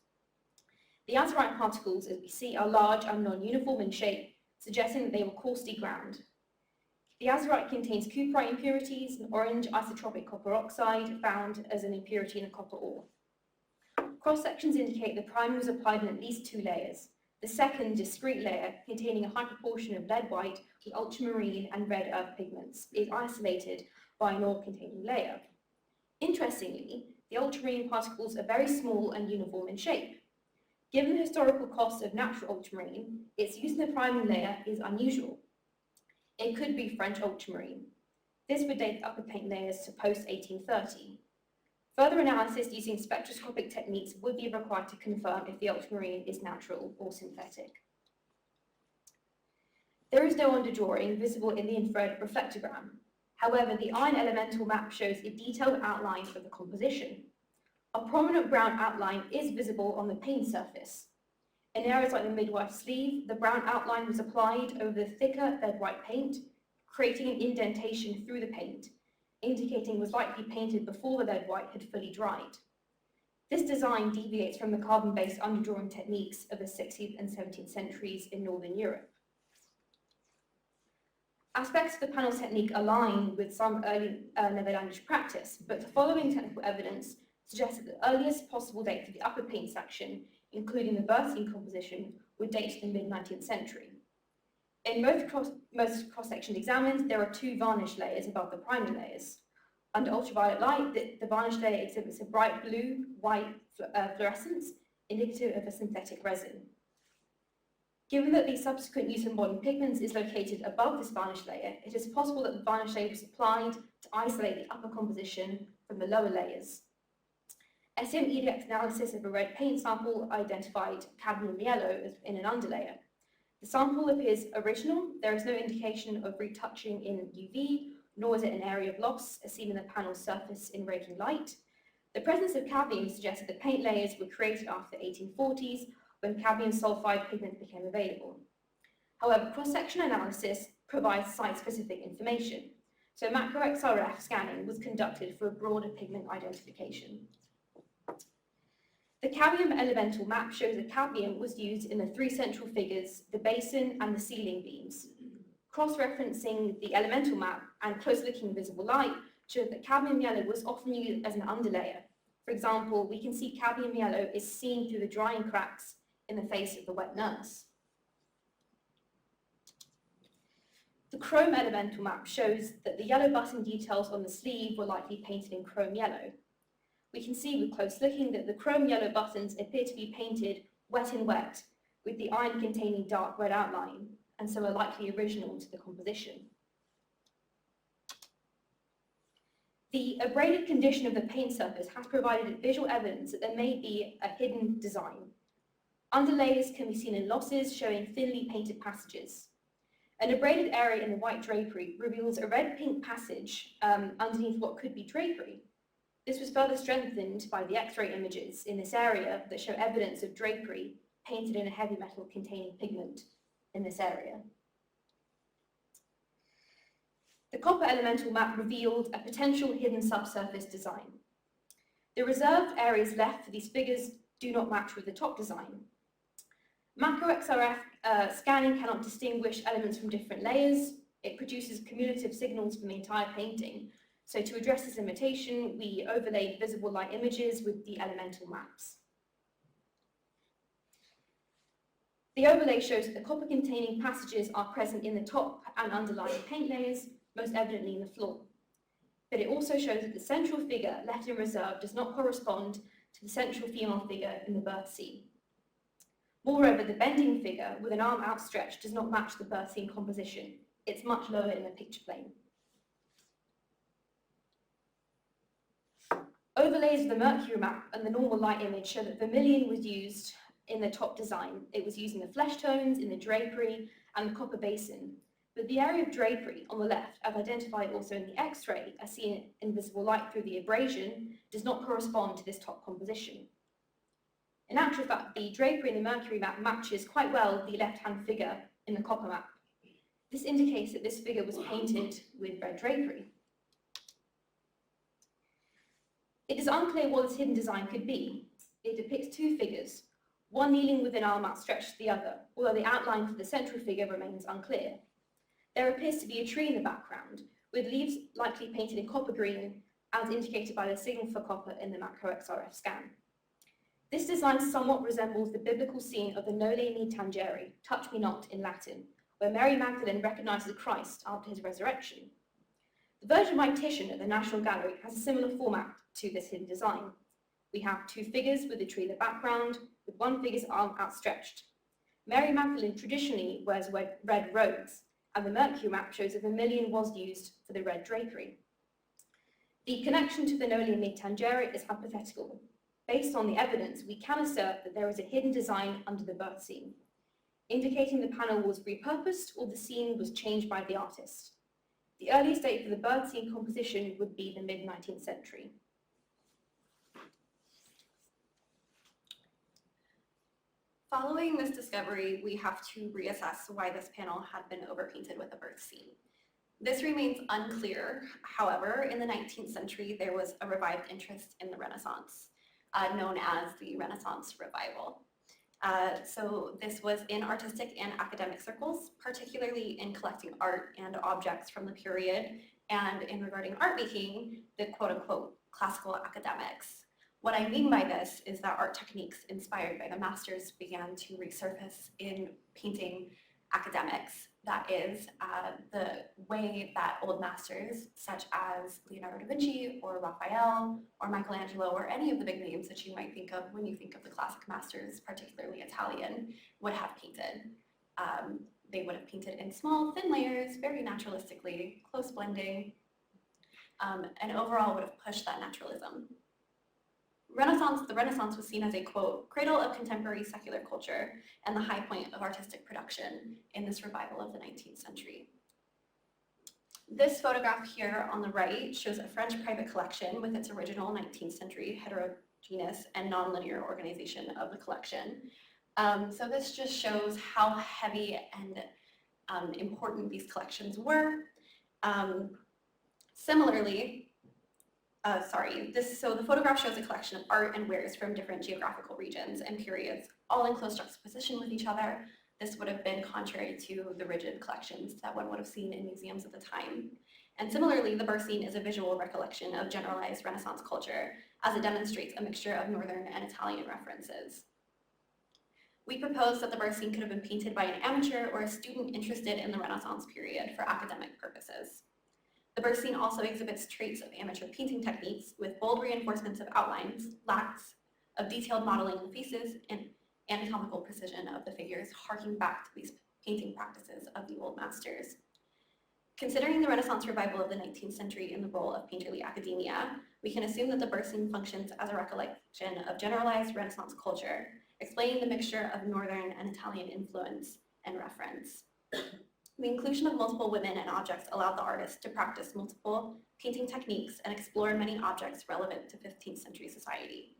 The azurite particles, as we see, are large and non-uniform in shape, suggesting that they were coarsely ground. The azurite contains cuprite impurities, an orange isotropic copper oxide found as an impurity in the copper ore. Cross-sections indicate the primer was applied in at least 2 layers. The second, discrete layer, containing a high proportion of lead white with ultramarine and red earth pigments, is isolated by an ore-containing layer. Interestingly, the ultramarine particles are very small and uniform in shape. Given the historical cost of natural ultramarine, its use in the priming layer is unusual. It could be French ultramarine. This would date the upper paint layers to post-1830. Further analysis using spectroscopic techniques would be required to confirm if the ultramarine is natural or synthetic. There is no underdrawing visible in the infrared reflectogram. However, the iron elemental map shows a detailed outline of the composition. A prominent brown outline is visible on the paint surface. In areas like the midwife sleeve, the brown outline was applied over the thicker red white paint, creating an indentation through the paint, indicating it was likely painted before the lead white had fully dried. This design deviates from the carbon-based underdrawing techniques of the 16th and 17th centuries in Northern Europe. Aspects of the panel technique align with some early Netherlandish practice, but the following technical evidence suggests that the earliest possible date for the upper paint section, including the berthine composition, would date to the mid-19th century. In most cross-sections examined, there are 2 varnish layers above the priming layers. Under ultraviolet light, the varnish layer exhibits a bright blue-white fluorescence, indicative of a synthetic resin. Given that the subsequent use of modern pigments is located above this varnish layer, it is possible that the varnish layer was applied to isolate the upper composition from the lower layers. SEM-EDX analysis of a red paint sample identified cadmium yellow as in an underlayer. The sample appears original. There is no indication of retouching in UV, nor is it an area of loss, as seen in the panel's surface in raking light. The presence of cadmium suggests that the paint layers were created after the 1840s, when cadmium sulfide pigment became available. However, cross-section analysis provides site-specific information, so macro-XRF scanning was conducted for a broader pigment identification. The cadmium elemental map shows that cadmium was used in the 3 central figures, the basin and the ceiling beams. Cross-referencing the elemental map and close-looking visible light showed that cadmium yellow was often used as an underlayer. For example, we can see cadmium yellow is seen through the drying cracks in the face of the wet nurse. The chrome elemental map shows that the yellow button details on the sleeve were likely painted in chrome yellow. We can see with close looking that the chrome yellow buttons appear to be painted wet in wet, with the iron containing dark red outline, and so are likely original to the composition. The abraded condition of the paint surface has provided visual evidence that there may be a hidden design. Underlayers can be seen in losses showing thinly painted passages. An abraded area in the white drapery reveals a red-pink passage underneath what could be drapery. This was further strengthened by the X-ray images in this area that show evidence of drapery painted in a heavy metal containing pigment in this area. The copper elemental map revealed a potential hidden subsurface design. The reserved areas left for these figures do not match with the top design. Macro-XRF scanning cannot distinguish elements from different layers. It produces cumulative signals from the entire painting. So to address this limitation, we overlaid visible light images with the elemental maps. The overlay shows that the copper-containing passages are present in the top and underlying paint layers, most evidently in the floor. But it also shows that the central figure left in reserve does not correspond to the central female figure in the birth scene. Moreover, the bending figure with an arm outstretched does not match the birth scene composition. It's much lower in the picture plane. Overlays of the mercury map and the normal light image show that vermilion was used in the top design. It was used in the flesh tones, in the drapery, and the copper basin. But the area of drapery on the left, as identified also in the X-ray, as seen in visible light through the abrasion, does not correspond to this top composition. In actual fact, the drapery in the mercury map matches quite well the left-hand figure in the copper map. This indicates that this figure was painted with red drapery. It is unclear what this hidden design could be. It depicts 2 figures, one kneeling with an arm outstretched to the other, although the outline for the central figure remains unclear. There appears to be a tree in the background, with leaves likely painted in copper green, as indicated by the signal for copper in the macro XRF scan. This design somewhat resembles the biblical scene of the Noli Me Tangere, touch me not in Latin, where Mary Magdalene recognizes Christ after his resurrection. The version by Titian at the National Gallery has a similar format to this hidden design. We have two figures with the tree in the background, with one figure's arm outstretched. Mary Magdalene traditionally wears red robes, and the Mercury map shows a vermilion was used for the red drapery. The connection to the Noli Me Tangere is hypothetical. Based on the evidence, we can assert that there is a hidden design under the birth scene, indicating the panel was repurposed or the scene was changed by the artist. The earliest date for the birth scene composition would be the mid-19th century. Following this discovery, we have to reassess why this panel had been overpainted with a birth scene. This remains unclear. However, in the 19th century, there was a revived interest in the Renaissance, known as the Renaissance Revival. So this was in artistic and academic circles, particularly in collecting art and objects from the period, and in regarding art making, the quote-unquote classical academics. What I mean by this is that art techniques inspired by the masters began to resurface in painting academics. That is, the way that old masters, such as Leonardo da Vinci or Raphael or Michelangelo or any of the big names that you might think of when you think of the classic masters, particularly Italian, would have painted. They would have painted in small, thin layers, very naturalistically, close blending, and overall would have pushed that naturalism. The Renaissance was seen as a, quote, cradle of contemporary secular culture and the high point of artistic production in this revival of the 19th century. This photograph here on the right shows a French private collection with its original 19th century heterogeneous and nonlinear organization of the collection. So this just shows how heavy and important these collections were. Similarly, so the photograph shows a collection of art and wares from different geographical regions and periods, all in close juxtaposition with each other. This would have been contrary to the rigid collections that one would have seen in museums at the time. And similarly, the birth scene is a visual recollection of generalized Renaissance culture, as it demonstrates a mixture of Northern and Italian references. We propose that the birth scene could have been painted by an amateur or a student interested in the Renaissance period for academic purposes. The birth scene also exhibits traits of amateur painting techniques with bold reinforcements of outlines, lacks of detailed modeling in faces, and anatomical precision of the figures, harking back to these painting practices of the old masters. Considering the Renaissance revival of the 19th century in the role of painterly academia, we can assume that the birth scene functions as a recollection of generalized Renaissance culture, explaining the mixture of Northern and Italian influence and reference. The inclusion of multiple women and objects allowed the artist to practice multiple painting techniques and explore many objects relevant to 15th century society.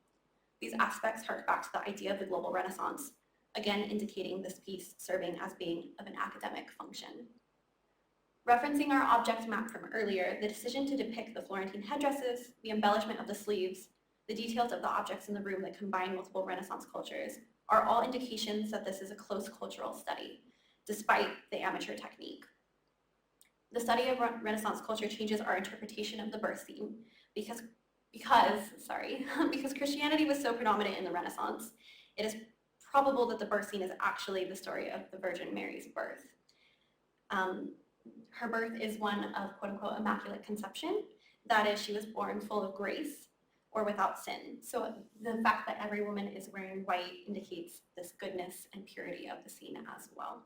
These aspects hark back to the idea of the global Renaissance, again indicating this piece serving as being of an academic function. Referencing our object map from earlier, the decision to depict the Florentine headdresses, the embellishment of the sleeves, the details of the objects in the room that combine multiple Renaissance cultures are all indications that this is a close cultural study, despite the amateur technique. The study of Renaissance culture changes our interpretation of the birth scene because Christianity was so predominant in the Renaissance, it is probable that the birth scene is actually the story of the Virgin Mary's birth. Her birth is one of quote-unquote immaculate conception. That is, she was born full of grace or without sin. So the fact that every woman is wearing white indicates this goodness and purity of the scene as well.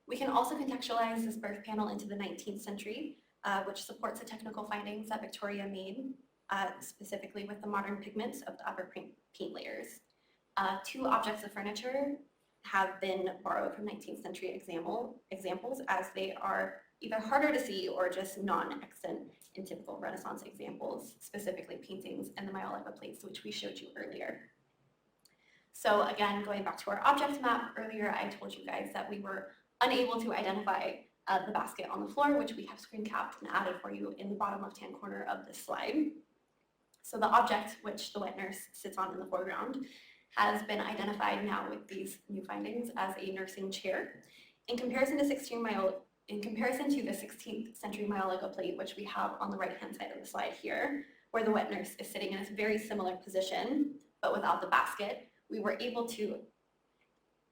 We can also contextualize this birth panel into the 19th century, which supports the technical findings that Victoria made, specifically with the modern pigments of the upper paint layers. Two objects of furniture have been borrowed from 19th century examples, as they are either harder to see or just non-extant in typical Renaissance examples, specifically paintings and the Maiolica plates, which we showed you earlier. So again, going back to our object map, earlier I told you guys that we were unable to identify the basket on the floor, which we have screen capped and added for you in the bottom left-hand corner of this slide. So the object which the wet nurse sits on in the foreground has been identified now with these new findings as a nursing chair. In comparison to the 16th century Maiolica plate, which we have on the right-hand side of the slide here, where the wet nurse is sitting in a very similar position, but without the basket, we were able to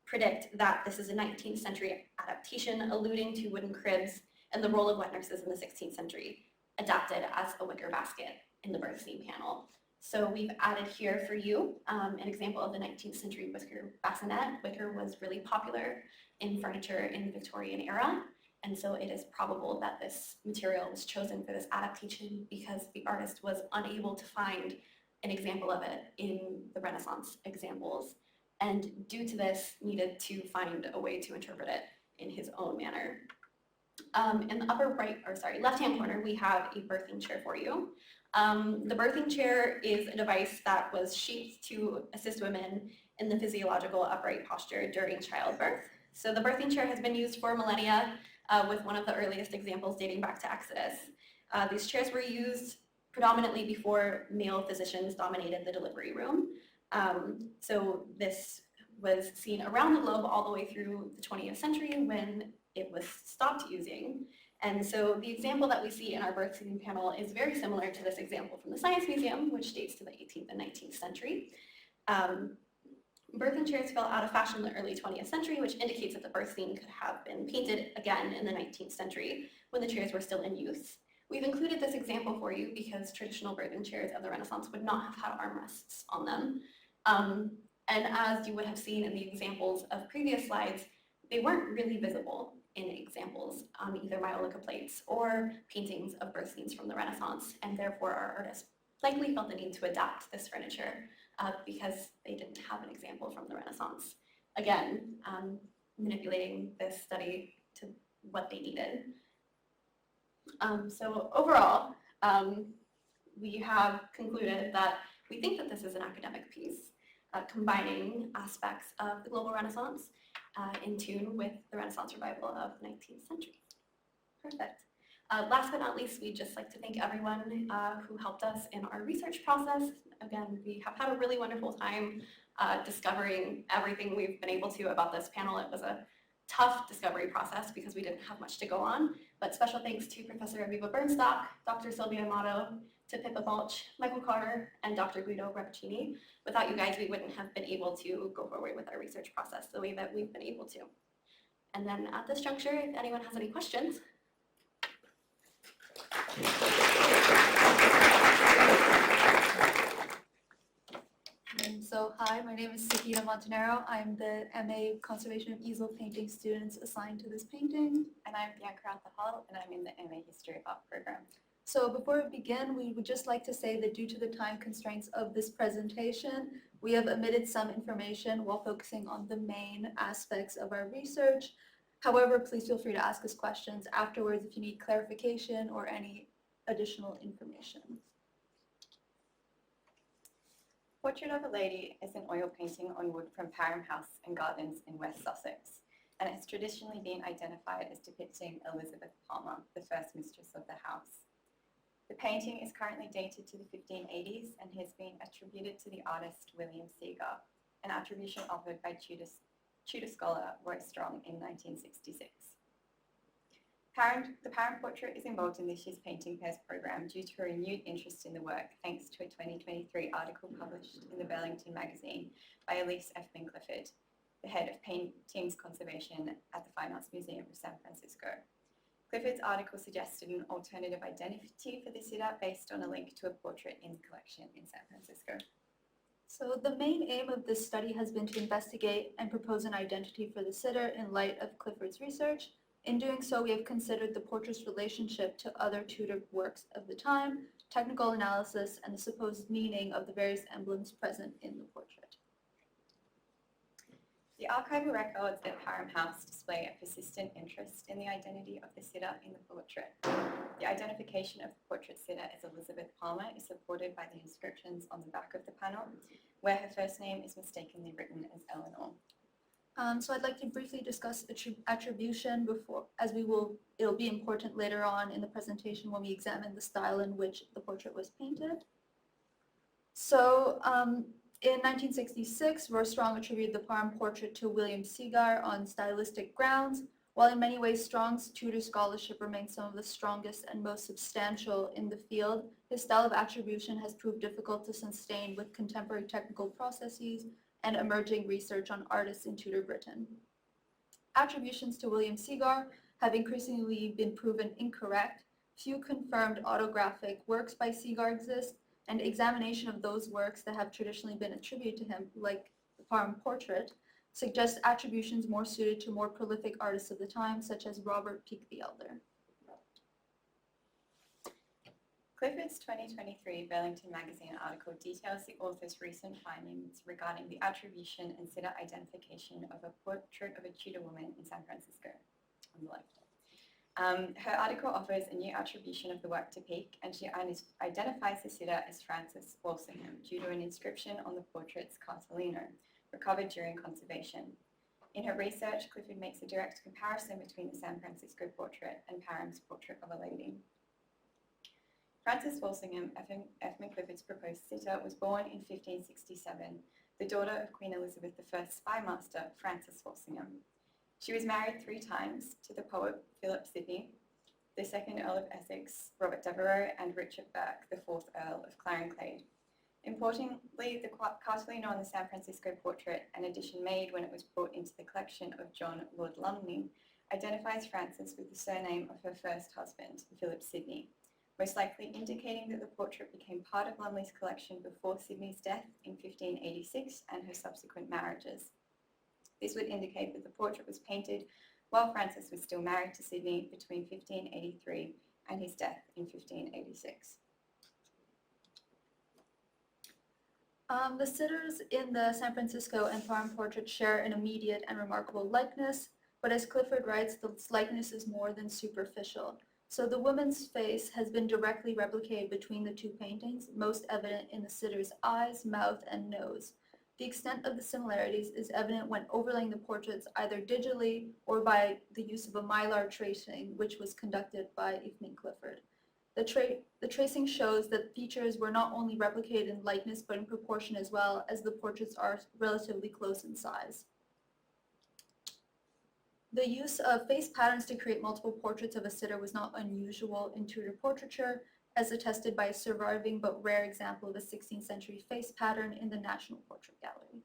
predict that this is a 19th century adaptation alluding to wooden cribs and the role of wet nurses in the 16th century, adapted as a wicker basket in the birth scene panel. So we've added here for you an example of the 19th century wicker bassinet. Wicker was really popular in furniture in the Victorian era, and so it is probable that this material was chosen for this adaptation because the artist was unable to find an example of it in the Renaissance examples, and due to this needed to find a way to interpret it in his own manner. In the left-hand corner, we have a birthing chair for you. The birthing chair is a device that was shaped to assist women in the physiological upright posture during childbirth. So the birthing chair has been used for millennia, with one of the earliest examples dating back to Exodus. These chairs were used predominantly before male physicians dominated the delivery room. So this was seen around the globe all the way through the 20th century when it was stopped using. And so the example that we see in our birth scene panel is very similar to this example from the Science Museum, which dates to the 18th and 19th century. Birthing chairs fell out of fashion in the early 20th century, which indicates that the birth scene could have been painted again in the 19th century when the chairs were still in use. We've included this example for you because traditional birthing chairs of the Renaissance would not have had armrests on them. And as you would have seen in the examples of previous slides, they weren't really visible in examples on either Maiolica plates or paintings of birth scenes from the Renaissance, and therefore our artists likely felt the need to adapt this furniture because they didn't have an example from the Renaissance. Again, manipulating this study to what they needed. So overall, we have concluded that we think that this is an academic piece, combining aspects of the global Renaissance in tune with the Renaissance revival of the 19th century. Perfect. Last but not least, we'd just like to thank everyone who helped us in our research process. Again, we have had a really wonderful time discovering everything we've been able to about this panel. It was a tough discovery process because we didn't have much to go on, but special thanks to Professor Aviva Bernstock, Dr. Sylvia Amato, to Pippa Balch, Michael Carter, and Dr. Guido Rappaccini. Without you guys, we wouldn't have been able to go forward with our research process the way that we've been able to. And then at this juncture, if anyone has any questions. So hi, my name is Sakina Montanaro. I'm the MA Conservation of Easel Paintings students assigned to this painting. And I'm Bianca Hall, and I'm in the MA History of Art program. So before we begin, we would just like to say that due to the time constraints of this presentation, we have omitted some information while focusing on the main aspects of our research. However, please feel free to ask us questions afterwards if you need clarification or any additional information. Portrait of a Lady is an oil painting on wood from Parham House and Gardens in West Sussex, and it has traditionally been identified as depicting Elizabeth Palmer, the first mistress of the house. The painting is currently dated to the 1580s and has been attributed to the artist William Seager, an attribution offered by Tudor scholar Roy Strong in 1966. The Parham portrait is involved in this year's Painting Pairs program due to a renewed interest in the work thanks to a 2023 article published in the Burlington magazine by Elise F. Clifford, the head of Paintings Conservation at the Fine Arts Museum of San Francisco. Clifford's article suggested an alternative identity for the sitter based on a link to a portrait in the collection in San Francisco. So the main aim of this study has been to investigate and propose an identity for the sitter in light of Clifford's research. In doing so, we have considered the portrait's relationship to other Tudor works of the time, technical analysis, and the supposed meaning of the various emblems present in the portrait. The archival records at Parham House display a persistent interest in the identity of the sitter in the portrait. The identification of the portrait sitter as Elizabeth Palmer is supported by the inscriptions on the back of the panel, where her first name is mistakenly written as Eleanor. So I'd like to briefly discuss attribution before, as it'll be important later on in the presentation when we examine the style in which the portrait was painted. So In 1966, Rostrong attributed the Parham portrait to William Seagar on stylistic grounds. While in many ways Strong's Tudor scholarship remains some of the strongest and most substantial in the field, his style of attribution has proved difficult to sustain with contemporary technical processes and emerging research on artists in Tudor Britain. Attributions to William Seagar have increasingly been proven incorrect. Few confirmed autographic works by Seagar exist, and examination of those works that have traditionally been attributed to him, like the Parham portrait, suggests attributions more suited to more prolific artists of the time, such as Robert Peake the Elder. Clifford's 2023 Burlington Magazine article details the author's recent findings regarding the attribution and sitter identification of a portrait of a Tudor woman in San Francisco, on the left. Her article offers a new attribution of the work to Peake, and she identifies the sitter as Frances Walsingham due to an inscription on the portrait's cartellino, recovered during conservation. In her research, Clifford makes a direct comparison between the San Francisco portrait and Parham's portrait of a lady. Frances Walsingham, F.M. Clifford's proposed sitter, was born in 1567, the daughter of Queen Elizabeth I's spymaster, Frances Walsingham. She was married 3 times to the poet Philip Sidney, the 2nd Earl of Essex, Robert Devereux, and Richard Burke, the 4th Earl of Clarenclade. Importantly, the cartellino on the San Francisco portrait, an addition made when it was brought into the collection of John Lord Lumley, identifies Frances with the surname of her first husband, Philip Sidney, most likely indicating that the portrait became part of Lumley's collection before Sidney's death in 1586 and her subsequent marriages. This would indicate that the portrait was painted while Frances was still married to Sidney between 1583 and his death in 1586. The sitters in the San Francisco and Parham portrait share an immediate and remarkable likeness, but as Clifford writes, this likeness is more than superficial. So the woman's face has been directly replicated between the 2 paintings, most evident in the sitter's eyes, mouth, and nose. The extent of the similarities is evident when overlaying the portraits either digitally or by the use of a mylar tracing, which was conducted by Evelyn Clifford. The tracing shows that features were not only replicated in likeness but in proportion as well, as the portraits are relatively close in size. The use of face patterns to create multiple portraits of a sitter was not unusual in Tudor portraiture, as attested by a surviving but rare example of a 16th century face pattern in the National Portrait Gallery.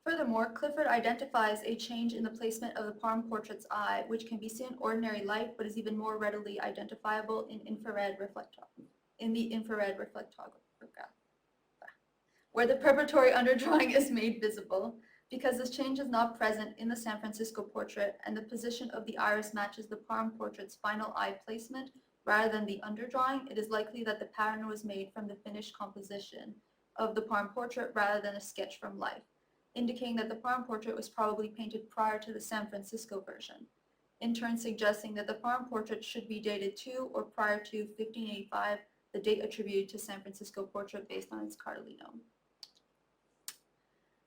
Furthermore, Clifford identifies a change in the placement of the Parham portrait's eye, which can be seen in ordinary light but is even more readily identifiable in the infrared reflectograph, where the preparatory underdrawing is made visible. Because this change is not present in the San Francisco portrait and the position of the iris matches the Parham portrait's final eye placement rather than the underdrawing, it is likely that the pattern was made from the finished composition of the Parham portrait rather than a sketch from life, indicating that the Parham portrait was probably painted prior to the San Francisco version, in turn suggesting that the Parham portrait should be dated to or prior to 1585, the date attributed to San Francisco portrait based on its cartellino.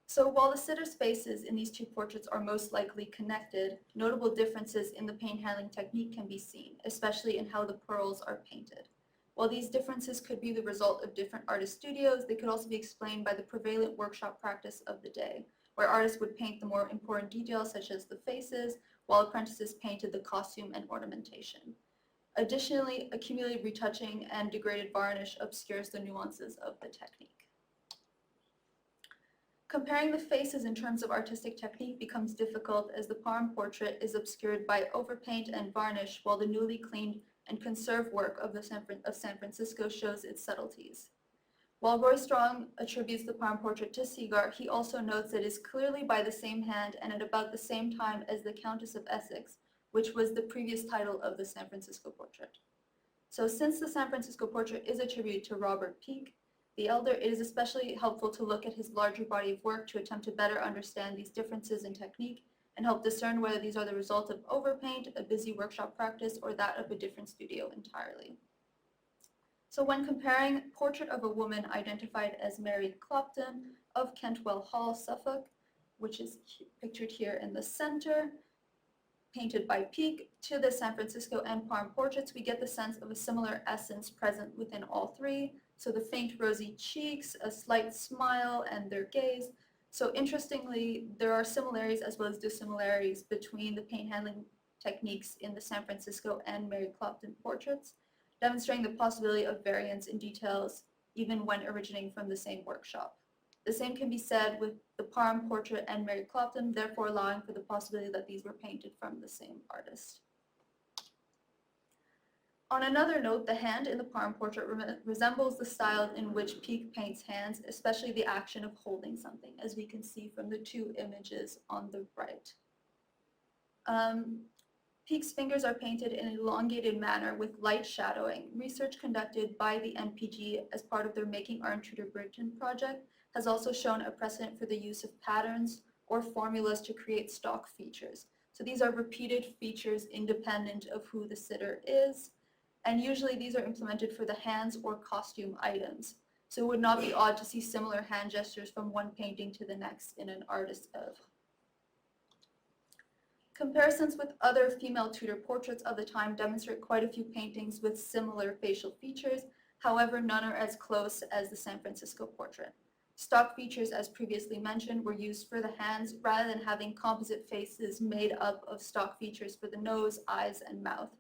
So while the sitter's faces in these 2 portraits are most likely connected, notable differences in the paint handling technique can be seen, especially in how the pearls are painted. While these differences could be the result of different artist studios, they could also be explained by the prevalent workshop practice of the day, where artists would paint the more important details such as the faces, while apprentices painted the costume and ornamentation. Additionally, accumulated retouching and degraded varnish obscures the nuances of the technique. Comparing the faces in terms of artistic technique becomes difficult as the Parham portrait is obscured by overpaint and varnish, while the newly cleaned and conserved work of San Francisco shows its subtleties. While Roy Strong attributes the Parham portrait to Seagar, he also notes that it is clearly by the same hand and at about the same time as the Countess of Essex, which was the previous title of the San Francisco portrait. So since the San Francisco portrait is attributed to Robert Peake the Elder, it is especially helpful to look at his larger body of work to attempt to better understand these differences in technique and help discern whether these are the result of overpaint, a busy workshop practice, or that of a different studio entirely. So when comparing Portrait of a Woman identified as Mary Clopton of Kentwell Hall, Suffolk, which is pictured here in the center, painted by Peake, to the San Francisco and Parham portraits, we get the sense of a similar essence present within all 3, So the faint rosy cheeks, a slight smile, and their gaze. So interestingly, there are similarities as well as dissimilarities between the paint handling techniques in the San Francisco and Mary Clopton portraits, demonstrating the possibility of variance in details even when originating from the same workshop. The same can be said with the Parham portrait and Mary Clopton, therefore allowing for the possibility that these were painted from the same artist. On another note, the hand in the Parham portrait resembles the style in which Peake paints hands, especially the action of holding something, as we can see from the two images on the right. Peake's fingers are painted in an elongated manner with light shadowing. Research conducted by the NPG as part of their Making Art in Tudor Britain project has also shown a precedent for the use of patterns or formulas to create stock features. So these are repeated features independent of who the sitter is, and usually these are implemented for the hands or costume items. So it would not be odd to see similar hand gestures from one painting to the next in an artist's oeuvre. Comparisons with other female Tudor portraits of the time demonstrate quite a few paintings with similar facial features. However, none are as close as the San Francisco portrait. Stock features, as previously mentioned, were used for the hands rather than having composite faces made up of stock features for the nose, eyes, and mouth.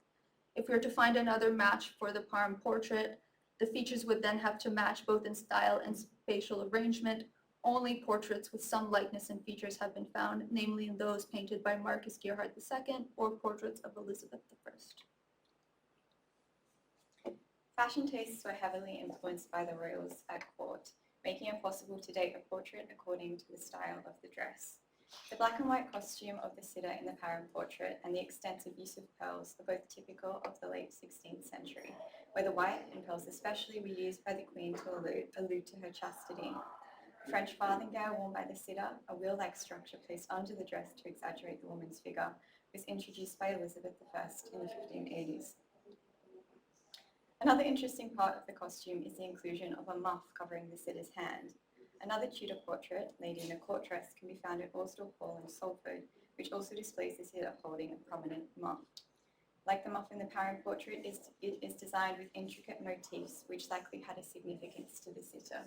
If we were to find another match for the Parham portrait, the features would then have to match both in style and spatial arrangement. Only portraits with some likeness in features have been found, namely in those painted by Marcus Gerhard II or portraits of Elizabeth I. Fashion tastes were heavily influenced by the royals at court, making it possible to date a portrait according to the style of the dress. The black and white costume of the sitter in the Parham portrait and the extensive use of pearls are both typical of the late 16th century, where the white and pearls especially were used by the Queen to allude to her chastity. French farthingale worn by the sitter, a wheel-like structure placed under the dress to exaggerate the woman's figure, was introduced by Elizabeth I in the 1580s. Another interesting part of the costume is the inclusion of a muff covering the sitter's hand. Another Tudor portrait, Lady in a Court Dress, can be found at Austell Hall in Salford, which also displays the sitter holding a prominent muff. Like the muff in the Parham portrait, it is designed with intricate motifs, which likely had a significance to the sitter.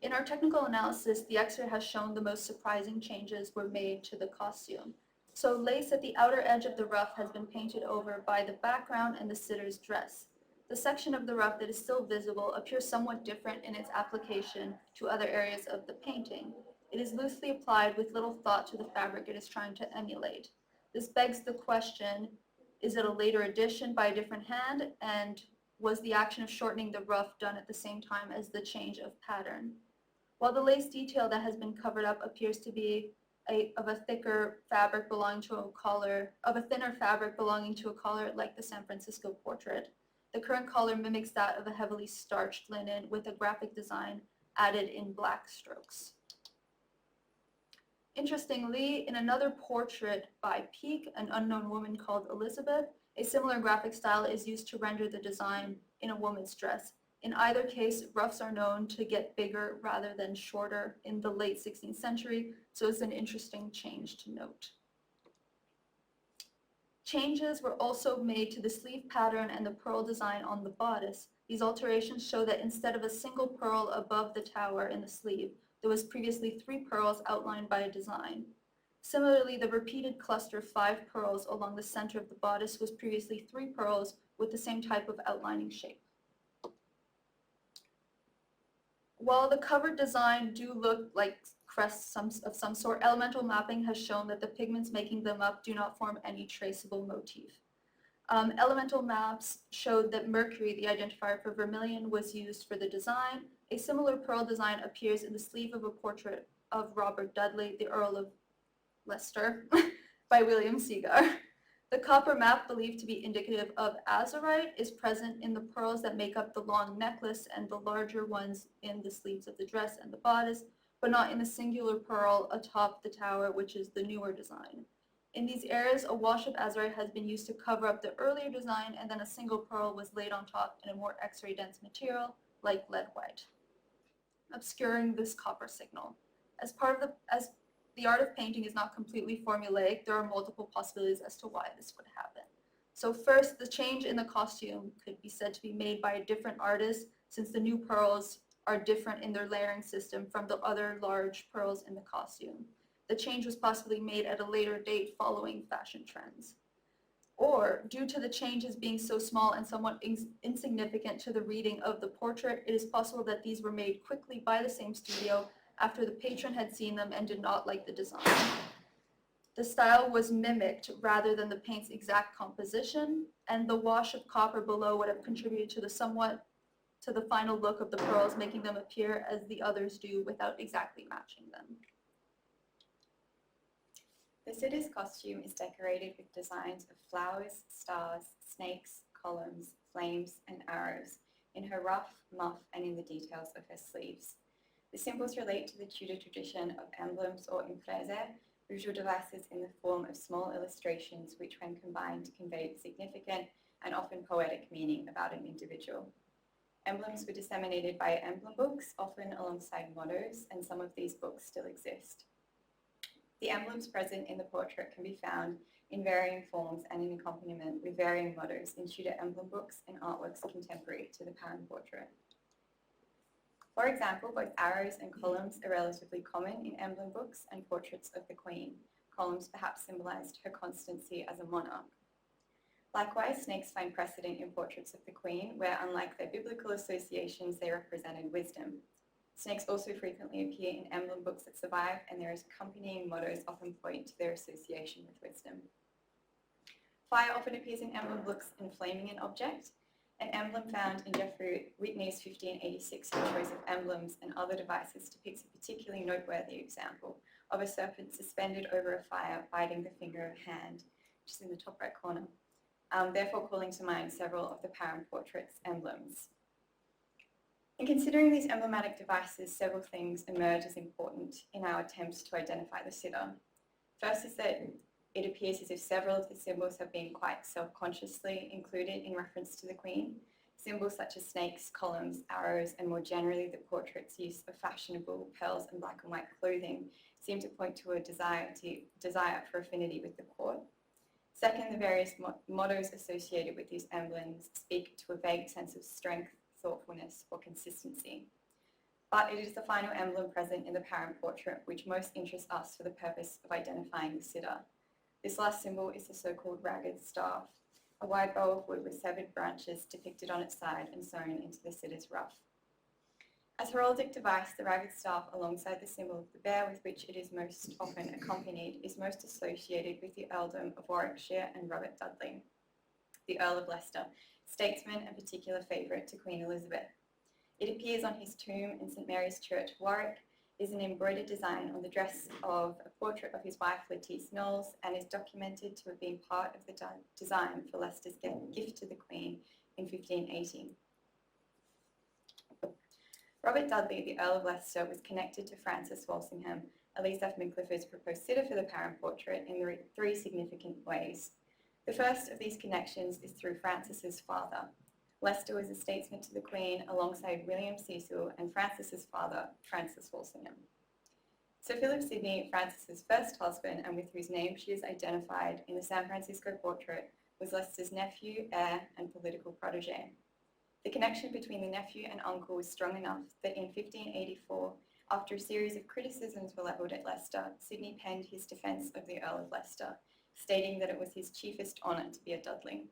In our technical analysis, the X-ray has shown the most surprising changes were made to the costume. So lace at the outer edge of the ruff has been painted over by the background and the sitter's dress. The section of the ruff that is still visible appears somewhat different in its application to other areas of the painting. It is loosely applied with little thought to the fabric it is trying to emulate. This begs the question, is it a later addition by a different hand, and was the action of shortening the ruff done at the same time as the change of pattern? While the lace detail that has been covered up appears to be of a thinner fabric belonging to a collar like the San Francisco portrait, the current collar mimics that of a heavily starched linen with a graphic design added in black strokes. Interestingly, in another portrait by Peake, an unknown woman called Elizabeth, a similar graphic style is used to render the design in a woman's dress. In either case, ruffs are known to get bigger rather than shorter in the late 16th century, so it's an interesting change to note. Changes were also made to the sleeve pattern and the pearl design on the bodice. These alterations show that instead of a single pearl above the tower in the sleeve, there was previously 3 pearls outlined by a design. Similarly, the repeated cluster 5 pearls along the center of the bodice was previously 3 pearls with the same type of outlining shape. While the cover design do look like crests of some sort, elemental mapping has shown that the pigments making them up do not form any traceable motif. Elemental maps showed that mercury, the identifier for vermilion, was used for the design. A similar pearl design appears in the sleeve of a portrait of Robert Dudley, the Earl of Leicester, by William Seagar. The copper map, believed to be indicative of azurite, is present in the pearls that make up the long necklace and the larger ones in the sleeves of the dress and the bodice, but not in the singular pearl atop the tower, which is the newer design. In these areas, a wash of azurite has been used to cover up the earlier design, and then a single pearl was laid on top in a more X-ray dense material, like lead white, obscuring this copper signal. As the art of painting is not completely formulaic, there are multiple possibilities as to why this would happen. So first, the change in the costume could be said to be made by a different artist, since the new pearls are different in their layering system from the other large pearls in the costume. The change was possibly made at a later date following fashion trends. Or, due to the changes being so small and somewhat insignificant to the reading of the portrait, it is possible that these were made quickly by the same studio after the patron had seen them and did not like the design. The style was mimicked rather than the paint's exact composition, and the wash of copper below would have contributed to the final look of the pearls, making them appear as the others do without exactly matching them. The sitter's costume is decorated with designs of flowers, stars, snakes, columns, flames, and arrows in her ruff, muff, and in the details of her sleeves. The symbols relate to the Tudor tradition of emblems or imprese, visual devices in the form of small illustrations which, when combined, convey significant and often poetic meaning about an individual. Emblems were disseminated by emblem books, often alongside mottos, and some of these books still exist. The emblems present in the portrait can be found in varying forms and in accompaniment with varying mottos in Tudor emblem books and artworks contemporary to the Parham portrait. For example, both arrows and columns are relatively common in emblem books and portraits of the Queen. Columns perhaps symbolised her constancy as a monarch. Likewise, snakes find precedent in portraits of the Queen, where unlike their biblical associations, they represented wisdom. Snakes also frequently appear in emblem books that survive, and their accompanying mottos often point to their association with wisdom. Fire often appears in emblem books inflaming an object. An emblem found in Geoffrey Whitney's 1586 choice of emblems and other devices depicts a particularly noteworthy example of a serpent suspended over a fire biting the finger of a hand, which is in the top right corner, therefore calling to mind several of the Parham portrait's emblems. In considering these emblematic devices, several things emerge as important in our attempts to identify the sitter. First is that it appears as if several of the symbols have been quite self-consciously included in reference to the Queen. Symbols such as snakes, columns, arrows, and more generally the portrait's use of fashionable pearls and black and white clothing seem to point to a desire for affinity with the court. Second, the various mottos associated with these emblems speak to a vague sense of strength, thoughtfulness, or consistency. But it is the final emblem present in the Parham portrait which most interests us for the purpose of identifying the sitter. This last symbol is the so-called ragged staff, a wide bow of wood with severed branches depicted on its side and sewn into the sitter's ruff. As heraldic device, the ragged staff, alongside the symbol of the bear with which it is most often accompanied, is most associated with the earldom of Warwickshire and Robert Dudley, the Earl of Leicester, statesman and particular favourite to Queen Elizabeth. It appears on his tomb in St Mary's Church, Warwick, is an embroidered design on the dress of a portrait of his wife Lettice Knowles, and is documented to have been part of the design for Leicester's gift to the Queen in 1518. Robert Dudley, the Earl of Leicester, was connected to Francis Walsingham, Elizabeth Clifford's proposed sitter for the Parham portrait, in three significant ways. The first of these connections is through Francis's father. Leicester was a statesman to the Queen alongside William Cecil and Francis's father, Francis Walsingham. Sir Philip Sidney, Francis's first husband, and with whose name she is identified in the San Francisco portrait, was Leicester's nephew, heir, and political protege. The connection between the nephew and uncle was strong enough that in 1584, after a series of criticisms were levelled at Leicester, Sidney penned his defence of the Earl of Leicester, stating that it was his chiefest honour to be a Dudley.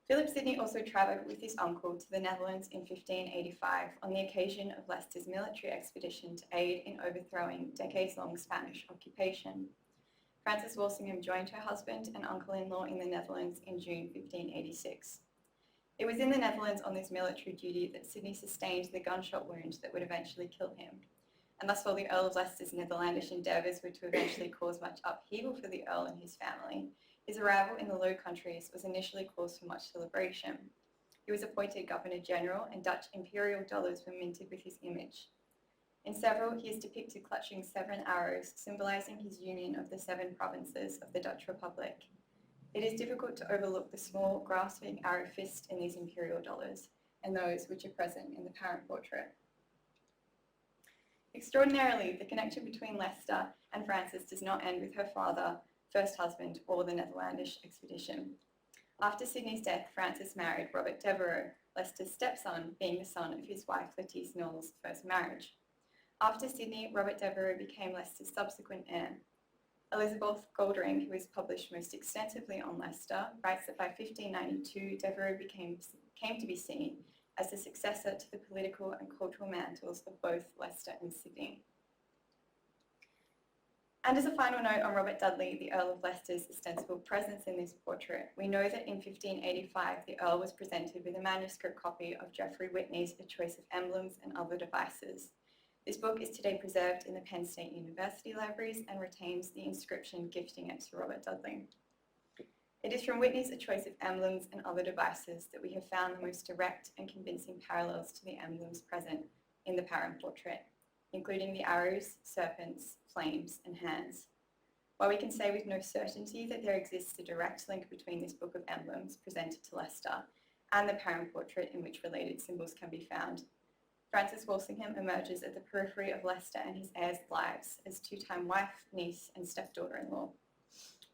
Philip Sidney also travelled with his uncle to the Netherlands in 1585 on the occasion of Leicester's military expedition to aid in overthrowing decades-long Spanish occupation. Frances Walsingham joined her husband and uncle-in-law in the Netherlands in June 1586. It was in the Netherlands on this military duty that Sidney sustained the gunshot wound that would eventually kill him. And thus, while the Earl of Leicester's Netherlandish endeavours were to eventually cause much upheaval for the Earl and his family, his arrival in the Low Countries was initially cause for much celebration. He was appointed Governor-General, and Dutch imperial dollars were minted with his image. In several, he is depicted clutching 7 arrows, symbolising his union of the 7 provinces of the Dutch Republic. It is difficult to overlook the small, grasping arrow fist in these imperial dollars, and those which are present in the Parham portrait. Extraordinarily, the connection between Leicester and Frances does not end with her father, first husband, or the Netherlandish expedition. After Sidney's death, Francis married Robert Devereux, Leicester's stepson, being the son of his wife Lettice Knowles' first marriage. After Sidney, Robert Devereux became Leicester's subsequent heir. Elizabeth Goldring, who has published most extensively on Leicester, writes that by 1592, Devereux came to be seen as the successor to the political and cultural mantles of both Leicester and Sydney. And as a final note on Robert Dudley, the Earl of Leicester's ostensible presence in this portrait, we know that in 1585 the Earl was presented with a manuscript copy of Geoffrey Whitney's A Choice of Emblems and Other Devices. This book is today preserved in the Penn State University libraries and retains the inscription gifting it to Robert Dudley. It is from Whitney's A Choice of Emblems and Other Devices that we have found the most direct and convincing parallels to the emblems present in the Parham portrait, including the arrows, serpents, flames, and hands. While we can say with no certainty that there exists a direct link between this book of emblems presented to Leicester and the Parham portrait in which related symbols can be found, Frances Walsingham emerges at the periphery of Leicester and his heirs' lives as two-time wife, niece, and stepdaughter-in-law.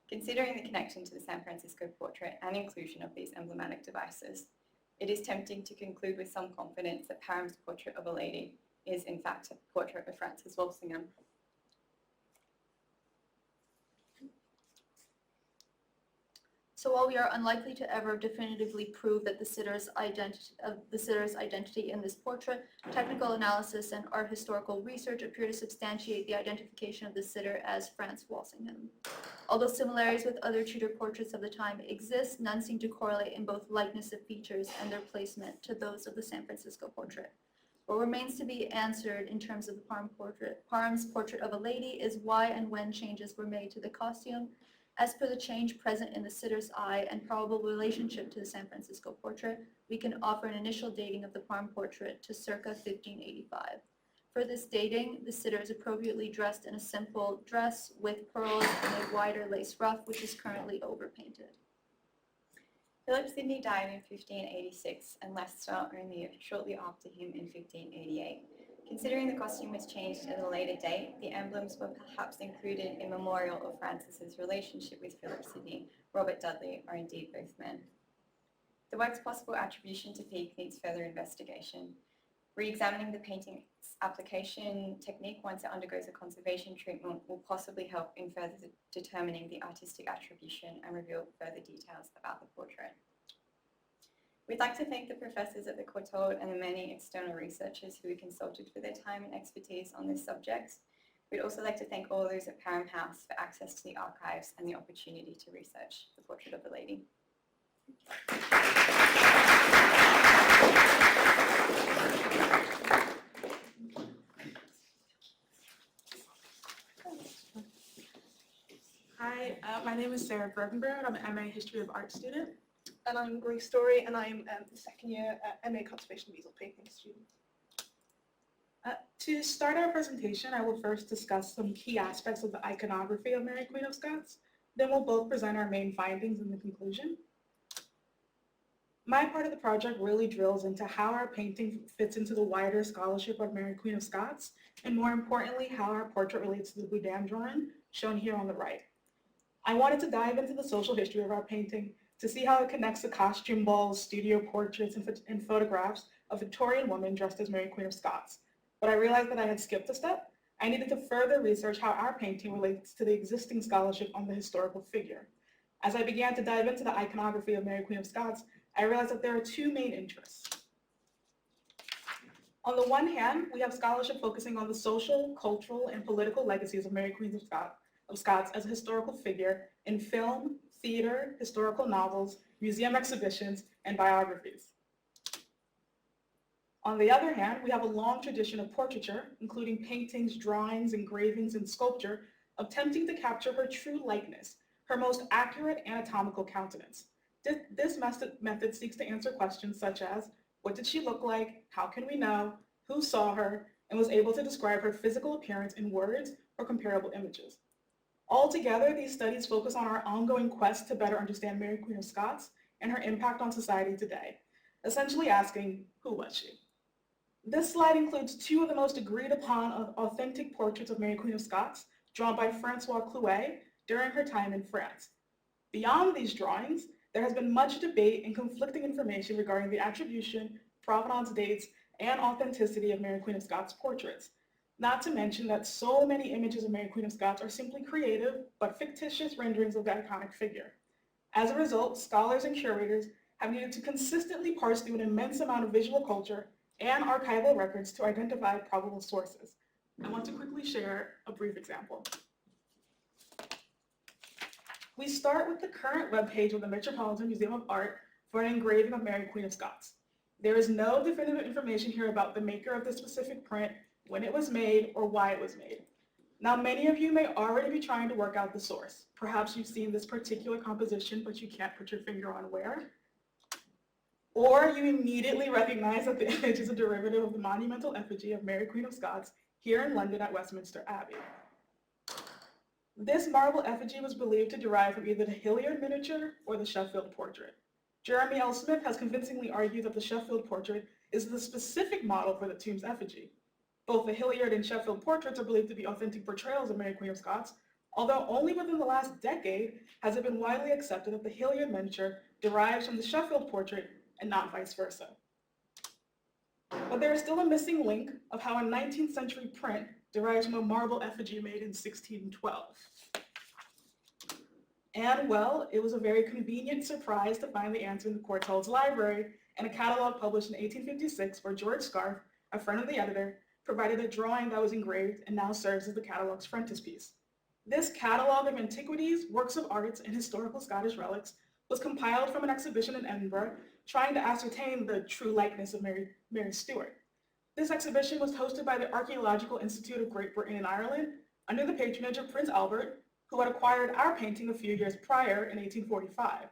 Considering the connection to the San Francisco portrait and inclusion of these emblematic devices, it is tempting to conclude with some confidence that Parham's portrait of a lady is in fact a portrait of Frances Walsingham. So while we are unlikely to ever definitively prove that the sitter's identity in this portrait, technical analysis and art historical research appear to substantiate the identification of the sitter as Frances Walsingham. Although similarities with other Tudor portraits of the time exist, none seem to correlate in both likeness of features and their placement to those of the San Francisco portrait. What remains to be answered in terms of the Parham's portrait of a lady is why and when changes were made to the costume. As per the change present in the sitter's eye and probable relationship to the San Francisco portrait, we can offer an initial dating of the Parham portrait to circa 1585. For this dating, the sitter is appropriately dressed in a simple dress with pearls and a wider lace ruff, which is currently overpainted. Philip Sidney died in 1586 and Leicester only shortly after him in 1588. Considering the costume was changed at a later date, the emblems were perhaps included in memorial of Frances's relationship with Philip Sidney, Robert Dudley, or indeed both men. The work's possible attribution to Peake needs further investigation. Re-examining the painting's application technique once it undergoes a conservation treatment will possibly help in further determining the artistic attribution and reveal further details about the portrait. We'd like to thank the professors at the Courtauld and the many external researchers who we consulted for their time and expertise on this subject. We'd also like to thank all those at Parham House for access to the archives and the opportunity to research the portrait of a lady. Hi, my name is Sarah Bergenberg. I'm an MA History of Art student. And I'm Grace Story, and I'm the second year MA Conservation of Easel Paintings student. To start our presentation, I will first discuss some key aspects of the iconography of Mary Queen of Scots. Then we'll both present our main findings in the conclusion. My part of the project really drills into how our painting fits into the wider scholarship of Mary Queen of Scots, and more importantly, how our portrait relates to the Boudin drawing, shown here on the right. I wanted to dive into the social history of our painting to see how it connects to costume balls, studio portraits, and photographs of Victorian women dressed as Mary Queen of Scots. But I realized that I had skipped a step. I needed to further research how our painting relates to the existing scholarship on the historical figure. As I began to dive into the iconography of Mary Queen of Scots, I realized that there are two main interests. On the one hand, we have scholarship focusing on the social, cultural, and political legacies of Mary Queen of Scots as a historical figure in film, theater, historical novels, museum exhibitions, and biographies. On the other hand, we have a long tradition of portraiture, including paintings, drawings, engravings, and sculpture, attempting to capture her true likeness, her most accurate anatomical countenance. This method seeks to answer questions such as, what did she look like, how can we know, who saw her, and was able to describe her physical appearance in words or comparable images. Altogether, these studies focus on our ongoing quest to better understand Mary Queen of Scots and her impact on society today, essentially asking, who was she? This slide includes two of the most agreed upon authentic portraits of Mary Queen of Scots, drawn by Francois Clouet, during her time in France. Beyond these drawings, there has been much debate and conflicting information regarding the attribution, provenance dates, and authenticity of Mary Queen of Scots portraits. Not to mention that so many images of Mary Queen of Scots are simply creative but fictitious renderings of the iconic figure. As a result, scholars and curators have needed to consistently parse through an immense amount of visual culture and archival records to identify probable sources. I want to quickly share a brief example. We start with the current webpage of the Metropolitan Museum of Art for an engraving of Mary Queen of Scots. There is no definitive information here about the maker of the specific print, when it was made, or why it was made. Now, many of you may already be trying to work out the source. Perhaps you've seen this particular composition, but you can't put your finger on where. Or you immediately recognize that the image is a derivative of the monumental effigy of Mary Queen of Scots here in London at Westminster Abbey. This marble effigy was believed to derive from either the Hilliard miniature or the Sheffield portrait. Jeremy L. Smith has convincingly argued that the Sheffield portrait is the specific model for the tomb's effigy. Both the Hilliard and Sheffield portraits are believed to be authentic portrayals of Mary Queen of Scots, although only within the last decade has it been widely accepted that the Hilliard miniature derives from the Sheffield portrait and not vice versa. But there is still a missing link of how a 19th century print derives from a marble effigy made in 1612. And well, it was a very convenient surprise to find the answer in the Courtauld's library and a catalog published in 1856 where George Scarfe, a friend of the editor, provided a drawing that was engraved and now serves as the catalog's frontispiece. This catalog of antiquities, works of arts, and historical Scottish relics was compiled from an exhibition in Edinburgh trying to ascertain the true likeness of Mary Stuart. This exhibition was hosted by the Archaeological Institute of Great Britain and Ireland under the patronage of Prince Albert, who had acquired our painting a few years prior in 1845.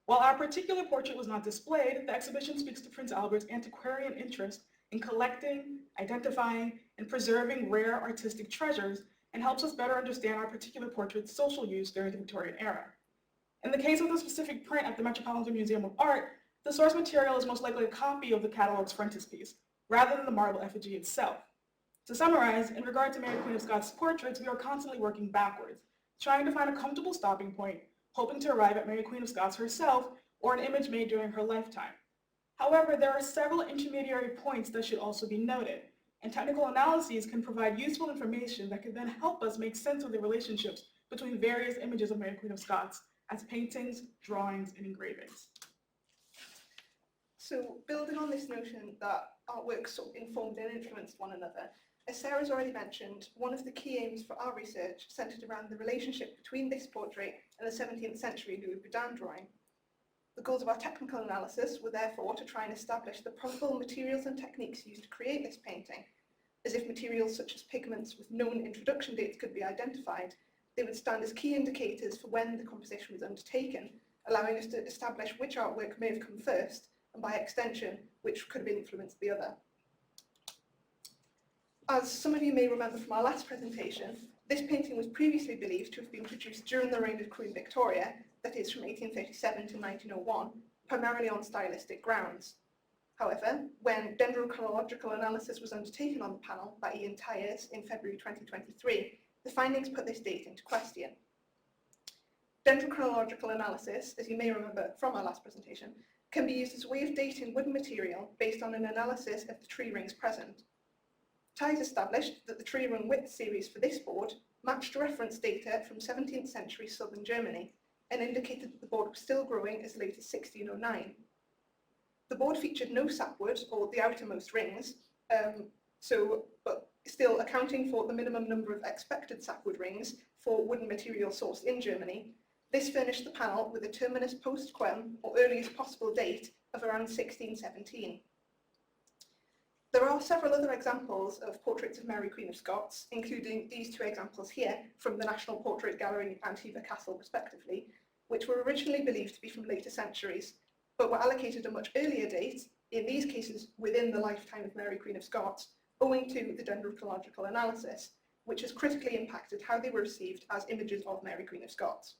While our particular portrait was not displayed, the exhibition speaks to Prince Albert's antiquarian interest in collecting, identifying, and preserving rare artistic treasures and helps us better understand our particular portrait's social use during the Victorian era. In the case of the specific print at the Metropolitan Museum of Art, the source material is most likely a copy of the catalog's frontispiece, rather than the marble effigy itself. To summarize, in regard to Mary Queen of Scots' portraits, we are constantly working backwards, trying to find a comfortable stopping point, hoping to arrive at Mary Queen of Scots herself or an image made during her lifetime. However, there are several intermediary points that should also be noted, and technical analyses can provide useful information that can then help us make sense of the relationships between various images of Mary Queen of Scots as paintings, drawings, and engravings. So building on this notion that artworks sort of informed and influenced one another, as Sarah's already mentioned, one of the key aims for our research centred around the relationship between this portrait and the 17th century Louis Boudin drawing. The goals of our technical analysis were therefore to try and establish the probable materials and techniques used to create this painting. As if materials such as pigments with known introduction dates could be identified, they would stand as key indicators for when the composition was undertaken, allowing us to establish which artwork may have come first, and by extension, which could have influenced the other. As some of you may remember from our last presentation, this painting was previously believed to have been produced during the reign of Queen Victoria, that is from 1837 to 1901, primarily on stylistic grounds. However, when dendrochronological analysis was undertaken on the panel by Ian Tyers in February 2023, the findings put this date into question. Dendrochronological analysis, as you may remember from our last presentation, can be used as a way of dating wooden material based on an analysis of the tree rings present. Tyers established that the tree ring width series for this board matched reference data from 17th century southern Germany and indicated that the board was still growing as late as 1609. The board featured no sapwood, or the outermost rings, but still accounting for the minimum number of expected sapwood rings for wooden material sourced in Germany. This furnished the panel with a terminus post quem, or earliest possible date, of around 1617. There are several other examples of portraits of Mary Queen of Scots, including these two examples here from the National Portrait Gallery and Hever Castle respectively, which were originally believed to be from later centuries, but were allocated a much earlier date, in these cases within the lifetime of Mary Queen of Scots, owing to the dendrochronological analysis, which has critically impacted how they were received as images of Mary Queen of Scots.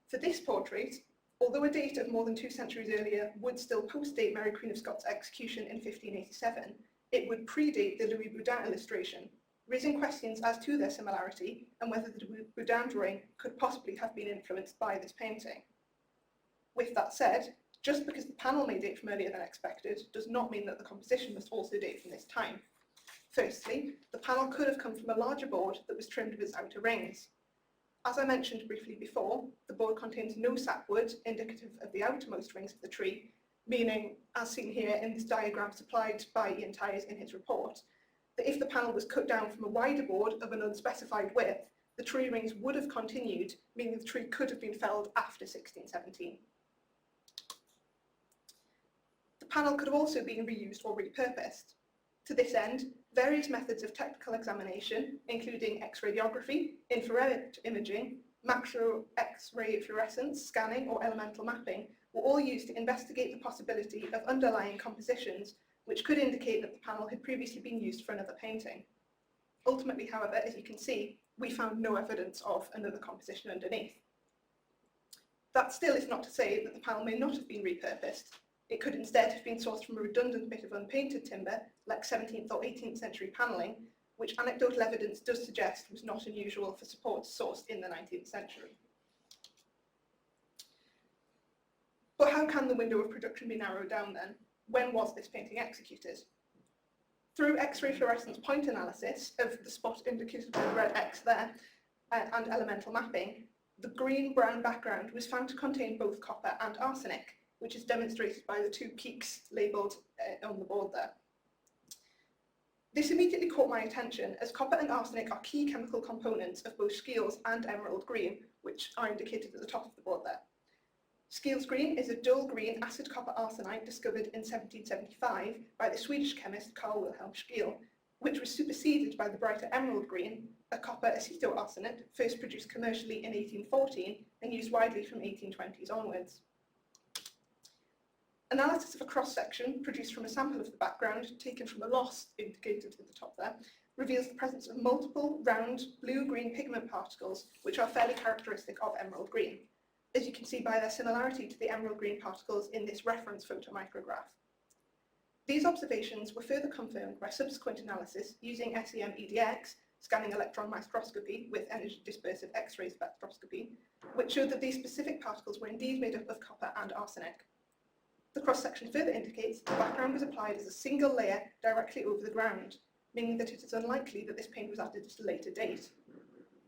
For this portrait, although a date of more than 2 centuries earlier would still post-date Mary Queen of Scots' execution in 1587, it would predate the Louis Boudin illustration, raising questions as to their similarity and whether the Boudin drawing could possibly have been influenced by this painting. With that said, just because the panel may date from earlier than expected does not mean that the composition must also date from this time. Firstly, the panel could have come from a larger board that was trimmed with its outer rings. As I mentioned briefly before, the board contains no sapwood, indicative of the outermost rings of the tree, meaning, as seen here in this diagram supplied by Ian Tyers in his report, that if the panel was cut down from a wider board of an unspecified width, the tree rings would have continued, meaning the tree could have been felled after 1617. The panel could have also been reused or repurposed. To this end, various methods of technical examination, including X-radiography, infrared imaging, macro X-ray fluorescence, scanning, or elemental mapping, were all used to investigate the possibility of underlying compositions which could indicate that the panel had previously been used for another painting. Ultimately, however, as you can see, we found no evidence of another composition underneath. That still is not to say that the panel may not have been repurposed. It could instead have been sourced from a redundant bit of unpainted timber, like 17th or 18th century panelling, which anecdotal evidence does suggest was not unusual for supports sourced in the 19th century. But how can the window of production be narrowed down then? When was this painting executed? Through X-ray fluorescence point analysis of the spot indicated by the red X there, and elemental mapping, the green-brown background was found to contain both copper and arsenic, which is demonstrated by the two peaks labelled on the board there. This immediately caught my attention, as copper and arsenic are key chemical components of both Scheele's and emerald green, which are indicated at the top of the board there. Scheele's green is a dull green acid copper arsenite discovered in 1775 by the Swedish chemist Carl Wilhelm Scheele, which was superseded by the brighter emerald green, a copper acetoarsenate first produced commercially in 1814 and used widely from 1820s onwards. Analysis of a cross-section produced from a sample of the background taken from a loss indicated at the top there reveals the presence of multiple round blue-green pigment particles which are fairly characteristic of emerald green, as you can see by their similarity to the emerald green particles in this reference photomicrograph. These observations were further confirmed by subsequent analysis using SEM-EDX, scanning electron microscopy with energy dispersive X-ray spectroscopy, which showed that these specific particles were indeed made up of copper and arsenic. The cross-section further indicates the background was applied as a single layer directly over the ground, meaning that it is unlikely that this paint was added at a later date.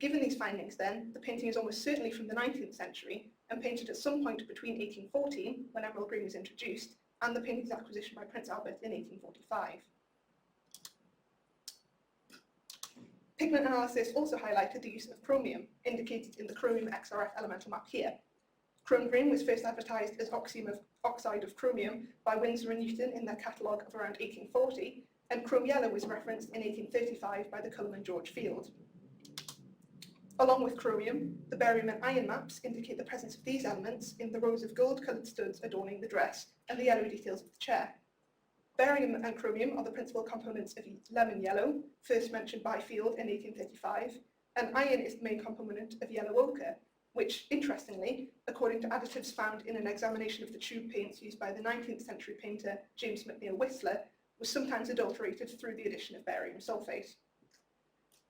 Given these findings then, the painting is almost certainly from the 19th century and painted at some point between 1814, when emerald green was introduced, and the painting's acquisition by Prince Albert in 1845. Pigment analysis also highlighted the use of chromium, indicated in the chromium XRF elemental map here. Chrome green was first advertised as oxide of chromium by Winsor & Newton in their catalogue of around 1840, and chrome yellow was referenced in 1835 by the Cullinan George Field. Along with chromium, the barium and iron maps indicate the presence of these elements in the rows of gold-coloured studs adorning the dress and the yellow details of the chair. Barium and chromium are the principal components of lemon yellow, first mentioned by Field in 1835, and iron is the main component of yellow ochre, which, interestingly, according to additives found in an examination of the tube paints used by the 19th century painter James McNeill Whistler, was sometimes adulterated through the addition of barium sulfate.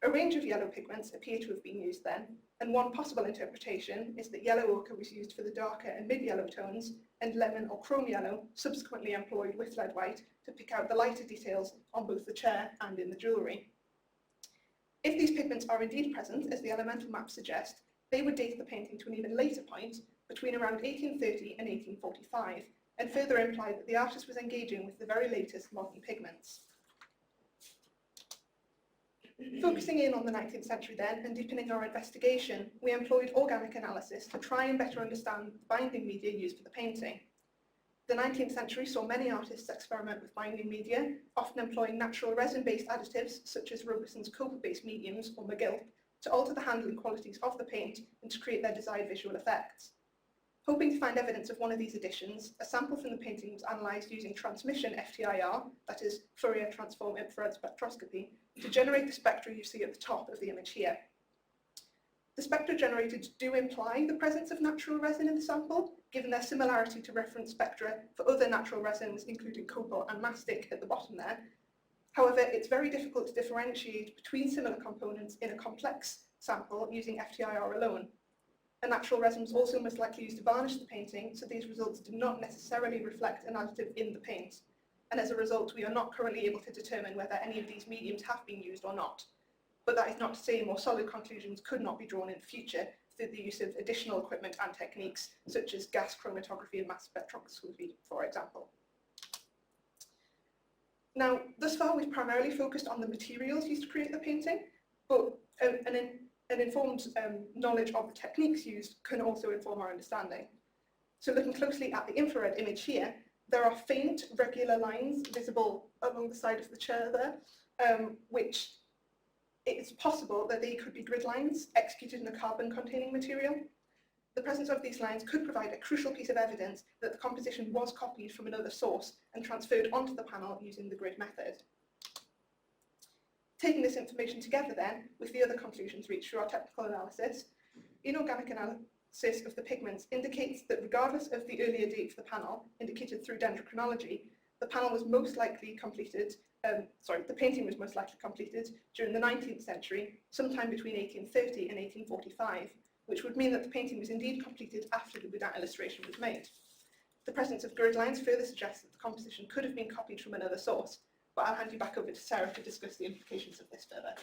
A range of yellow pigments appear to have been used then, and one possible interpretation is that yellow ochre was used for the darker and mid-yellow tones, and lemon or chrome yellow subsequently employed with lead white to pick out the lighter details on both the chair and in the jewellery. If these pigments are indeed present, as the elemental maps suggest, they would date the painting to an even later point, between around 1830 and 1845, and further imply that the artist was engaging with the very latest modern pigments. Focusing in on the 19th century then, and deepening our investigation, we employed organic analysis to try and better understand the binding media used for the painting. The 19th century saw many artists experiment with binding media, often employing natural resin-based additives such as Robeson's copper-based mediums, or McGill, to alter the handling qualities of the paint and to create their desired visual effects. Hoping to find evidence of one of these additions, a sample from the painting was analysed using transmission FTIR, that is Fourier transform infrared spectroscopy, to generate the spectra you see at the top of the image here. The spectra generated do imply the presence of natural resin in the sample, given their similarity to reference spectra for other natural resins, including copal and mastic at the bottom there. However, it's very difficult to differentiate between similar components in a complex sample using FTIR alone. A natural resin was also most likely used to varnish the painting, so these results do not necessarily reflect an additive in the paint. And as a result, we are not currently able to determine whether any of these mediums have been used or not. But that is not to say more solid conclusions could not be drawn in the future through the use of additional equipment and techniques, such as gas chromatography and mass spectroscopy, for example. Now, thus far, we've primarily focused on the materials used to create the painting, but an informed knowledge of the techniques used can also inform our understanding. So looking closely at the infrared image here, there are faint, regular lines visible along the side of the chair there, which it's possible that they could be grid lines executed in a carbon-containing material. The presence of these lines could provide a crucial piece of evidence that the composition was copied from another source and transferred onto the panel using the grid method. Taking this information together then, with the other conclusions reached through our technical analysis, inorganic analysis of the pigments indicates that regardless of the earlier date for the panel, indicated through dendrochronology, the panel was most likely completed, the painting was most likely completed during the 19th century, sometime between 1830 and 1845, which would mean that the painting was indeed completed after the Boudin illustration was made. The presence of grid lines further suggests that the composition could have been copied from another source, but I'll hand you back over to Sarah to discuss the implications of this further.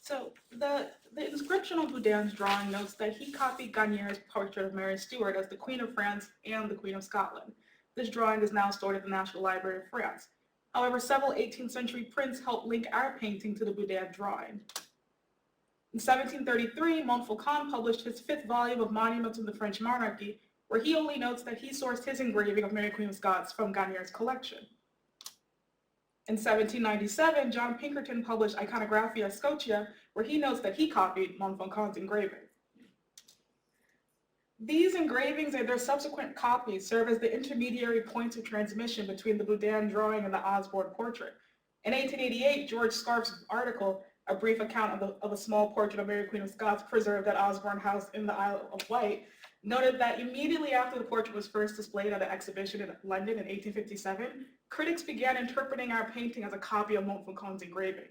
So the inscription on Boudin's drawing notes that he copied Garnier's portrait of Mary Stuart as the Queen of France and the Queen of Scotland. This drawing is now stored at the National Library of France. However, several 18th century prints help link our painting to the Boudin drawing. In 1733, Montfaucon published his 5th volume of Monuments of the French Monarchy, where he only notes that he sourced his engraving of Mary Queen of Scots from Garnier's collection. In 1797, John Pinkerton published Iconographia Scotia, where he notes that he copied Montfaucon's engraving. These engravings and their subsequent copies serve as the intermediary points of transmission between the Boudin drawing and the Osborne portrait. In 1888, George Scarf's article, A Brief Account of a Small Portrait of Mary Queen of Scots preserved at Osborne House in the Isle of Wight, noted that immediately after the portrait was first displayed at an exhibition in London in 1857, critics began interpreting our painting as a copy of Montfaucon's engraving.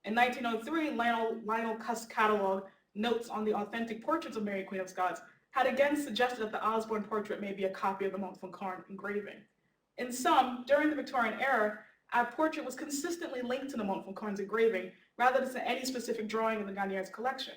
In 1903, Lionel Cuss' catalog, Notes on the Authentic Portraits of Mary Queen of Scots, had again suggested that the Osborne portrait may be a copy of the Montfaucon engraving. In sum, during the Victorian era, our portrait was consistently linked to the Montfaucon's engraving, rather than to any specific drawing in the Garnier's collection.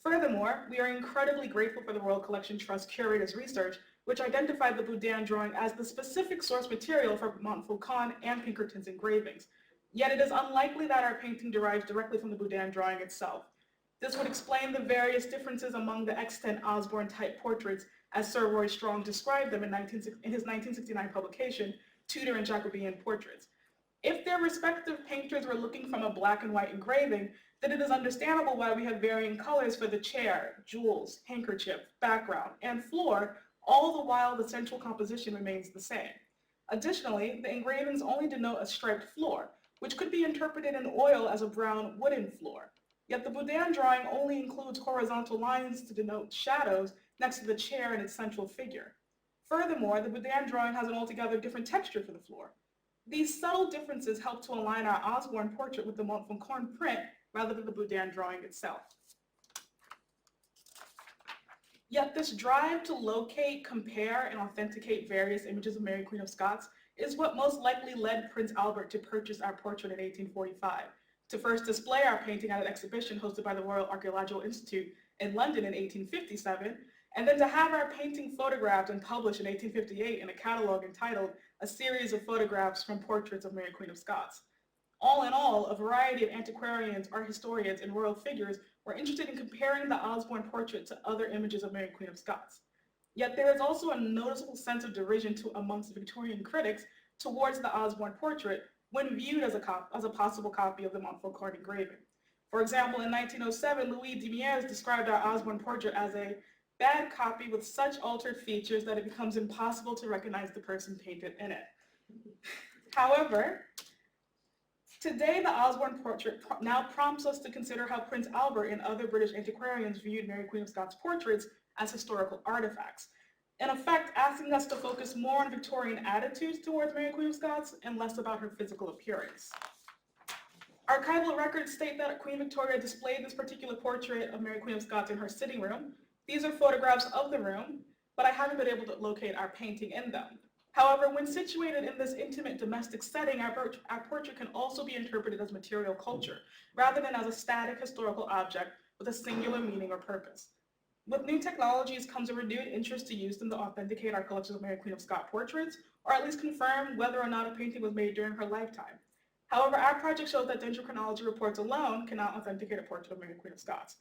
Furthermore, we are incredibly grateful for the Royal Collection Trust Curator's research, which identified the Boudin drawing as the specific source material for Montfaucon and Pinkerton's engravings. Yet it is unlikely that our painting derives directly from the Boudin drawing itself. This would explain the various differences among the extant Osborne-type portraits, as Sir Roy Strong described them in his 1969 publication, Tudor and Jacobean Portraits. If their respective painters were looking from a black and white engraving, then it is understandable why we have varying colors for the chair, jewels, handkerchief, background, and floor, all the while the central composition remains the same. Additionally, the engravings only denote a striped floor, which could be interpreted in oil as a brown wooden floor. Yet the Boudin drawing only includes horizontal lines to denote shadows next to the chair and its central figure. Furthermore, the Boudin drawing has an altogether different texture for the floor. These subtle differences help to align our Osborne portrait with the Montfaucon print rather than the Boudin drawing itself. Yet this drive to locate, compare, and authenticate various images of Mary Queen of Scots is what most likely led Prince Albert to purchase our portrait in 1845, to first display our painting at an exhibition hosted by the Royal Archaeological Institute in London in 1857, and then to have our painting photographed and published in 1858 in a catalog entitled A Series of Photographs from Portraits of Mary Queen of Scots. All in all, a variety of antiquarians, art historians, and royal figures were interested in comparing the Osborne portrait to other images of Mary Queen of Scots. Yet there is also a noticeable sense of derision amongst Victorian critics towards the Osborne portrait when viewed as a possible copy of the Montfaucon engraving. For example, in 1907, Louis Demieres described our Osborne portrait as a bad copy with such altered features that it becomes impossible to recognize the person painted in it. However, today the Osborne portrait now prompts us to consider how Prince Albert and other British antiquarians viewed Mary Queen of Scots portraits as historical artifacts. in effect asking us to focus more on Victorian attitudes towards Mary Queen of Scots and less about her physical appearance. Archival records state that Queen Victoria displayed this particular portrait of Mary Queen of Scots in her sitting room. These are photographs of the room, but I haven't been able to locate our painting in them. However, when situated in this intimate domestic setting, our portrait can also be interpreted as material culture, rather than as a static historical object with a singular meaning or purpose. With new technologies comes a renewed interest to use them to authenticate our collection of Mary Queen of Scots portraits, or at least confirm whether or not a painting was made during her lifetime. However, our project shows that dendrochronology reports alone cannot authenticate a portrait of Mary Queen of Scots.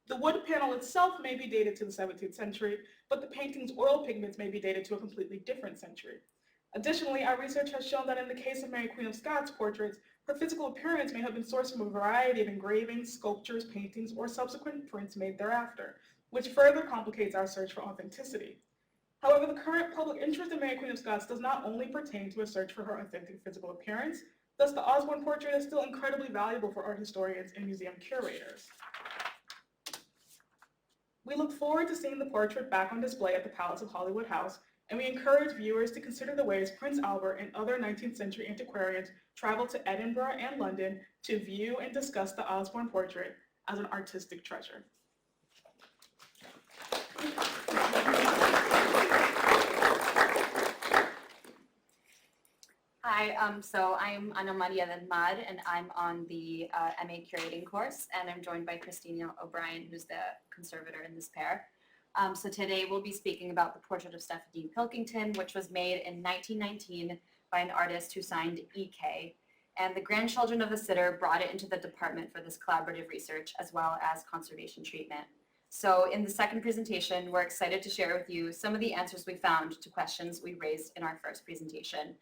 The wood panel itself may be dated to the 17th century, but the painting's oil pigments may be dated to a completely different century. Additionally, our research has shown that in the case of Mary Queen of Scots portraits, her physical appearance may have been sourced from a variety of engravings, sculptures, paintings, or subsequent prints made thereafter, which further complicates our search for authenticity. However, the current public interest in Mary Queen of Scots does not only pertain to a search for her authentic physical appearance, thus the Osborne portrait is still incredibly valuable for art historians and museum curators. We look forward to seeing the portrait back on display at the Palace of Holywood House, and we encourage viewers to consider the ways Prince Albert and other 19th century antiquarians traveled to Edinburgh and London to view and discuss the Osborne portrait as an artistic treasure. Hi, so I'm Ana Maria del Mar, and I'm on the MA Curating course, and I'm joined by Christina O'Brien, who's the conservator in this pair. So today we'll be speaking about the portrait of Stephanie Pilkington, which was made in 1919 by an artist who signed EK, and the grandchildren of the sitter brought it into the department for this collaborative research as well as conservation treatment. So in the second presentation, we're excited to share with you some of the answers we found to questions we raised in our first presentation.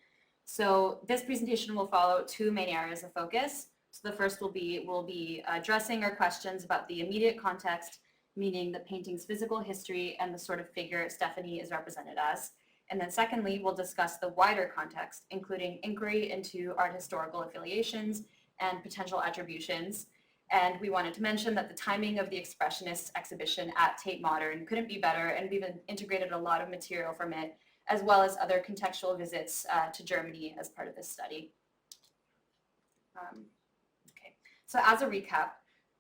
So this presentation will follow two main areas of focus. So the first we'll be addressing our questions about the immediate context, meaning the painting's physical history and the sort of figure Stephanie is represented as. And then secondly, we'll discuss the wider context, including inquiry into art historical affiliations and potential attributions. And we wanted to mention that the timing of the Expressionist exhibition at Tate Modern couldn't be better, and we've integrated a lot of material from it, as well as other contextual visits to Germany as part of this study. So as a recap,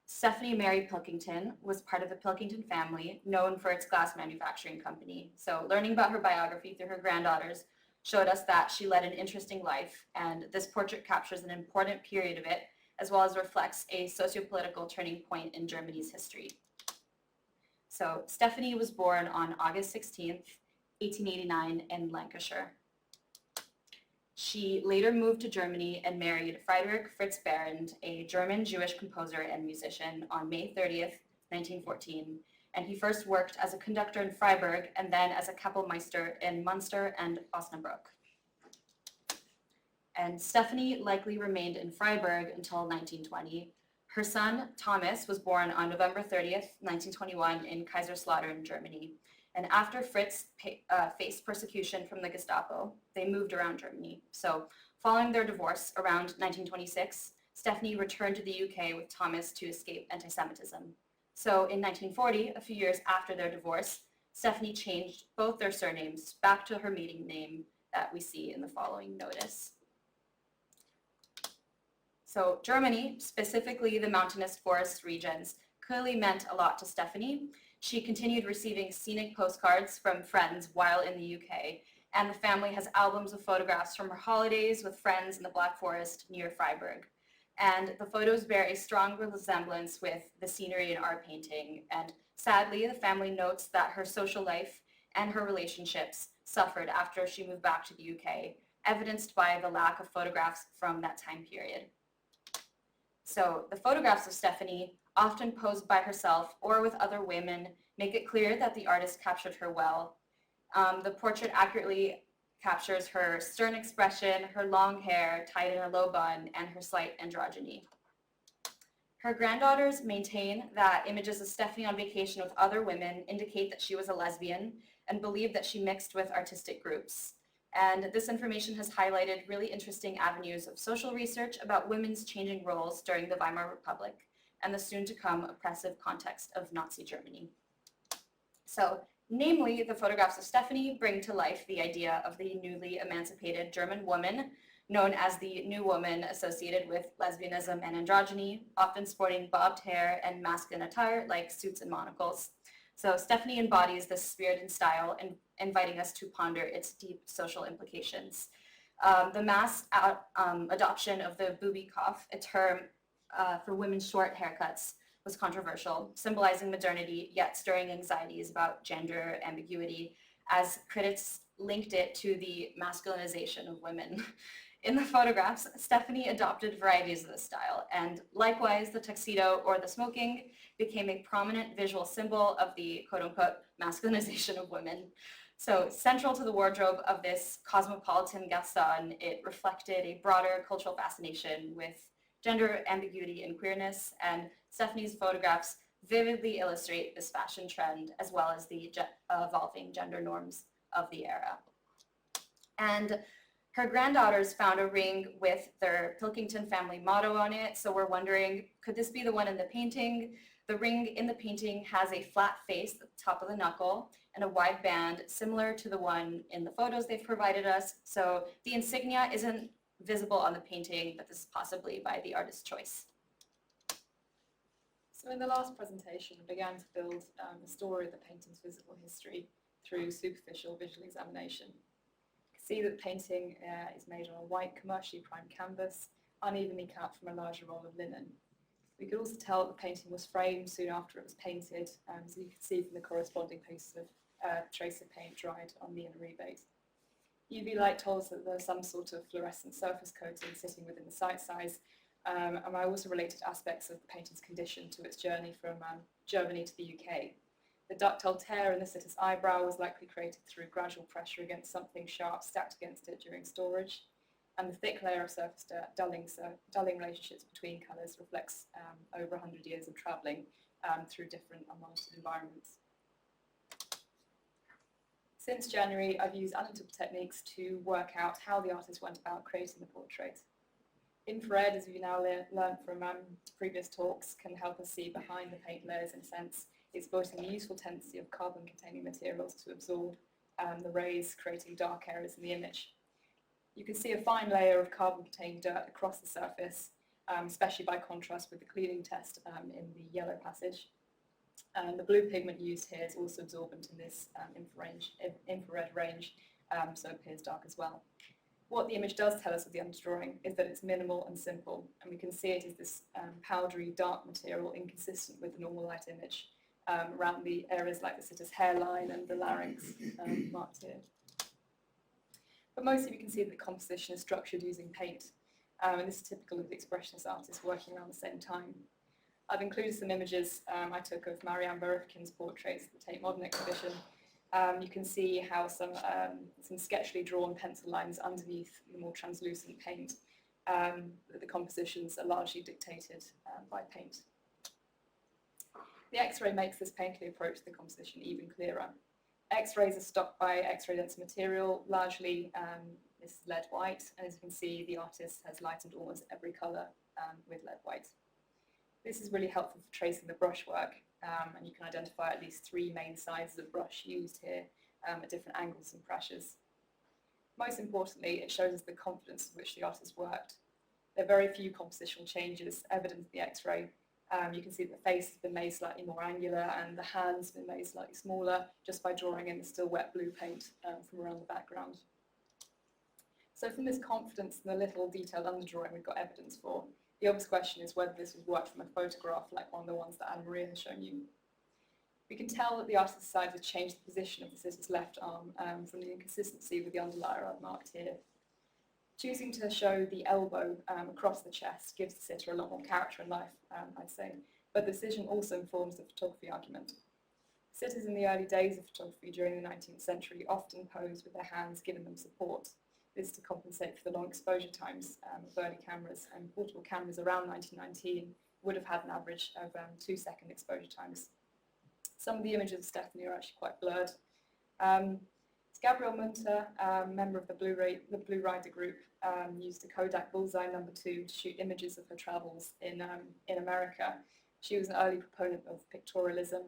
Stephanie Mary Pilkington was part of the Pilkington family, known for its glass manufacturing company. So learning about her biography through her granddaughters showed us that she led an interesting life, and this portrait captures an important period of it, as well as reflects a sociopolitical turning point in Germany's history. So Stephanie was born on August 16th, 1889 in Lancashire. She later moved to Germany and married Friedrich Fritz Behrendt, a German Jewish composer and musician, on May 30th, 1914. And he first worked as a conductor in Freiburg and then as a Kapellmeister in Munster and Osnabrück. And Stephanie likely remained in Freiburg until 1920. Her son, Thomas, was born on November 30th, 1921 in Kaiserslautern, Germany. And after Fritz faced persecution from the Gestapo, they moved around Germany. So following their divorce around 1926, Stephanie returned to the UK with Thomas to escape anti-Semitism. So in 1940, a few years after their divorce, Stephanie changed both their surnames back to her maiden name that we see in the following notice. So Germany, specifically the mountainous forest regions, clearly meant a lot to Stephanie. She continued receiving scenic postcards from friends while in the UK, and the family has albums of photographs from her holidays with friends in the Black Forest near Freiburg. And the photos bear a strong resemblance with the scenery in our painting, and sadly, the family notes that her social life and her relationships suffered after she moved back to the UK, evidenced by the lack of photographs from that time period. So the photographs of Stephanie, often posed by herself or with other women, make it clear that the artist captured her well. The portrait accurately captures her stern expression, her long hair tied in a low bun, and her slight androgyny. Her granddaughters maintain that images of Stephanie on vacation with other women indicate that she was a lesbian and believe that she mixed with artistic groups. And this information has highlighted really interesting avenues of social research about women's changing roles during the Weimar Republic and the soon-to-come oppressive context of Nazi Germany. So Namely, the photographs of Stephanie bring to life the idea of the newly emancipated German woman, known as the New Woman, associated with lesbianism and androgyny, often sporting bobbed hair and masculine attire like suits and monocles. So Stephanie embodies this spirit and style, inviting us to ponder its deep social implications. The mass adoption of the booby cuff, a term for women's short haircuts, was controversial, symbolizing modernity, yet stirring anxieties about gender ambiguity, as critics linked it to the masculinization of women. In the photographs, Stephanie adopted varieties of this style, and likewise, the tuxedo or the smoking became a prominent visual symbol of the quote-unquote masculinization of women. So central to the wardrobe of this cosmopolitan Gaston, it reflected a broader cultural fascination with gender ambiguity and queerness, and Stephanie's photographs vividly illustrate this fashion trend as well as the evolving gender norms of the era. And her granddaughters found a ring with their Pilkington family motto on it, so we're wondering, could this be the one in the painting? The ring in the painting has a flat face at the top of the knuckle and a wide band similar to the one in the photos they've provided us, so the insignia isn't visible on the painting, but this is possibly by the artist's choice. So in the last presentation, I began to build the story of the painting's physical history through superficial visual examination. You can see that the painting is made on a white commercially primed canvas, unevenly cut from a larger roll of linen. We could also tell that the painting was framed soon after it was painted, so you can see from the corresponding piece of trace of paint dried on the inner rebate. UV light told us that there was some sort of fluorescent surface coating sitting within the sight size, and I also related aspects of the painting's condition to its journey from Germany to the UK. The ductile tear in the sitter's eyebrow was likely created through gradual pressure against something sharp stacked against it during storage, and the thick layer of surface dirt dulling relationships between colours reflects over 100 years of travelling through different unmonitored environments. Since January, I've used analytical techniques to work out how the artist went about creating the portrait. Infrared, as we now learned from previous talks, can help us see behind the paint layers in a sense, exploiting the useful tendency of carbon-containing materials to absorb the rays, creating dark areas in the image. You can see a fine layer of carbon-containing dirt across the surface, especially by contrast with the cleaning test in the yellow passage. The blue pigment used here is also absorbent in this infrared range, so it appears dark as well. What the image does tell us of the underdrawing is that it's minimal and simple, and we can see it as this powdery, dark material inconsistent with the normal light image around the areas like the sitter's hairline and the larynx marked here. But mostly we can see that the composition is structured using paint, and this is typical of the expressionist artists working around the same time. I've included some images I took of Marianne Berufkin's portraits at the Tate Modern exhibition. You can see how some sketchily drawn pencil lines underneath the more translucent paint. The compositions are largely dictated by paint. The X-ray makes this painterly approach to the composition even clearer. X-rays are stocked by X-ray dense material, largely this is lead white, and as you can see, the artist has lightened almost every colour with lead white. This is really helpful for tracing the brushwork, and you can identify at least 3 main sizes of brush used here at different angles and pressures. Most importantly, it shows us the confidence with which the artist worked. There are very few compositional changes evident in the X-ray. You can see that the face has been made slightly more angular and the hands have been made slightly smaller just by drawing in the still wet blue paint from around the background. So from this confidence and the little detailed underdrawing we've got evidence for, the obvious question is whether this was worked from a photograph like one of the ones that Anne-Maria has shown you. We can tell that the artist decided to change the position of the sitter's left arm from the inconsistency with the underlayer I've marked here. Choosing to show the elbow across the chest gives the sitter a lot more character and life, I'd say, but the decision also informs the photography argument. Sitters in the early days of photography during the 19th century often posed with their hands giving them support. This to compensate for the long exposure times of early cameras, and portable cameras around 1919 would have had an average of 2-second exposure times. Some of the images of Stephanie are actually quite blurred. Gabrielle Munter, member of the Blue Rider group, used a Kodak Bullseye No. 2 to shoot images of her travels in America. She was an early proponent of pictorialism,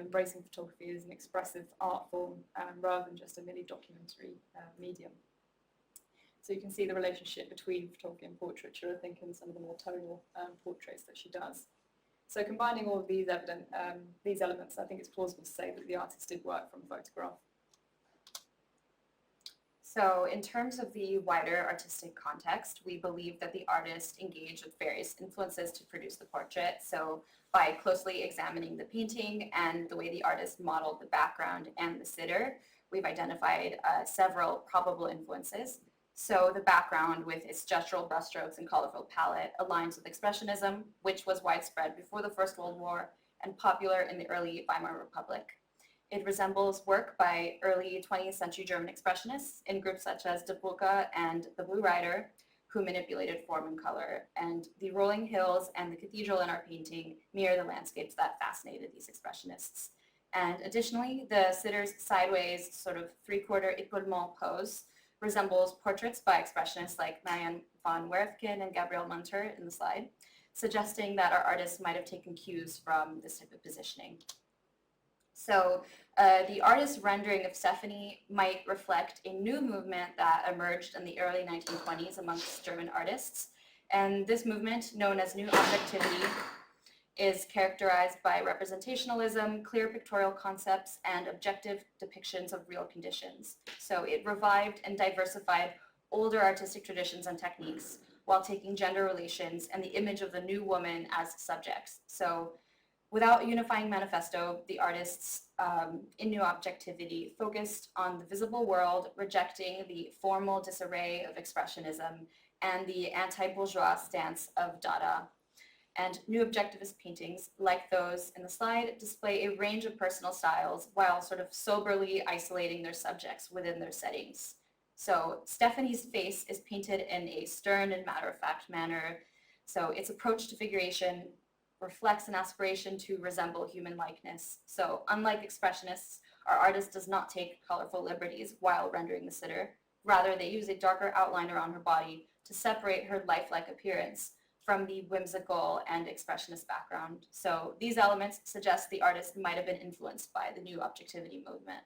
embracing photography as an expressive art form rather than just a merely documentary medium. So you can see the relationship between photography and portraiture, I think, in some of the more tonal portraits that she does. So combining all of these elements, I think it's plausible to say that the artist did work from a photograph. So in terms of the wider artistic context, we believe that the artist engaged with various influences to produce the portrait. So by closely examining the painting and the way the artist modeled the background and the sitter, we've identified several probable influences. So the background with its gestural brushstrokes and colorful palette aligns with Expressionism, which was widespread before the First World War and popular in the early Weimar Republic. It resembles work by early 20th century German expressionists in groups such as De Broca and the Blue Rider, who manipulated form and color. And the rolling hills and the cathedral in our painting mirror the landscapes that fascinated these expressionists. And additionally, the sitter's sideways sort of three-quarter épaulement pose resembles portraits by expressionists like Marianne von Werfken and Gabriele Munter in the slide, suggesting that our artists might have taken cues from this type of positioning. So the artist's rendering of Stephanie might reflect a new movement that emerged in the early 1920s amongst German artists. And this movement, known as New Objectivity, is characterized by representationalism, clear pictorial concepts, and objective depictions of real conditions. So it revived and diversified older artistic traditions and techniques while taking gender relations and the image of the new woman as subjects. So without a unifying manifesto, the artists in New Objectivity focused on the visible world, rejecting the formal disarray of Expressionism and the anti-bourgeois stance of Dada. And New Objectivist paintings, like those in the slide, display a range of personal styles while sort of soberly isolating their subjects within their settings. So Stephanie's face is painted in a stern and matter-of-fact manner. So its approach to figuration reflects an aspiration to resemble human likeness. So unlike expressionists, our artist does not take colorful liberties while rendering the sitter. Rather, they use a darker outline around her body to separate her lifelike appearance from the whimsical and expressionist background. So these elements suggest the artist might have been influenced by the New Objectivity movement.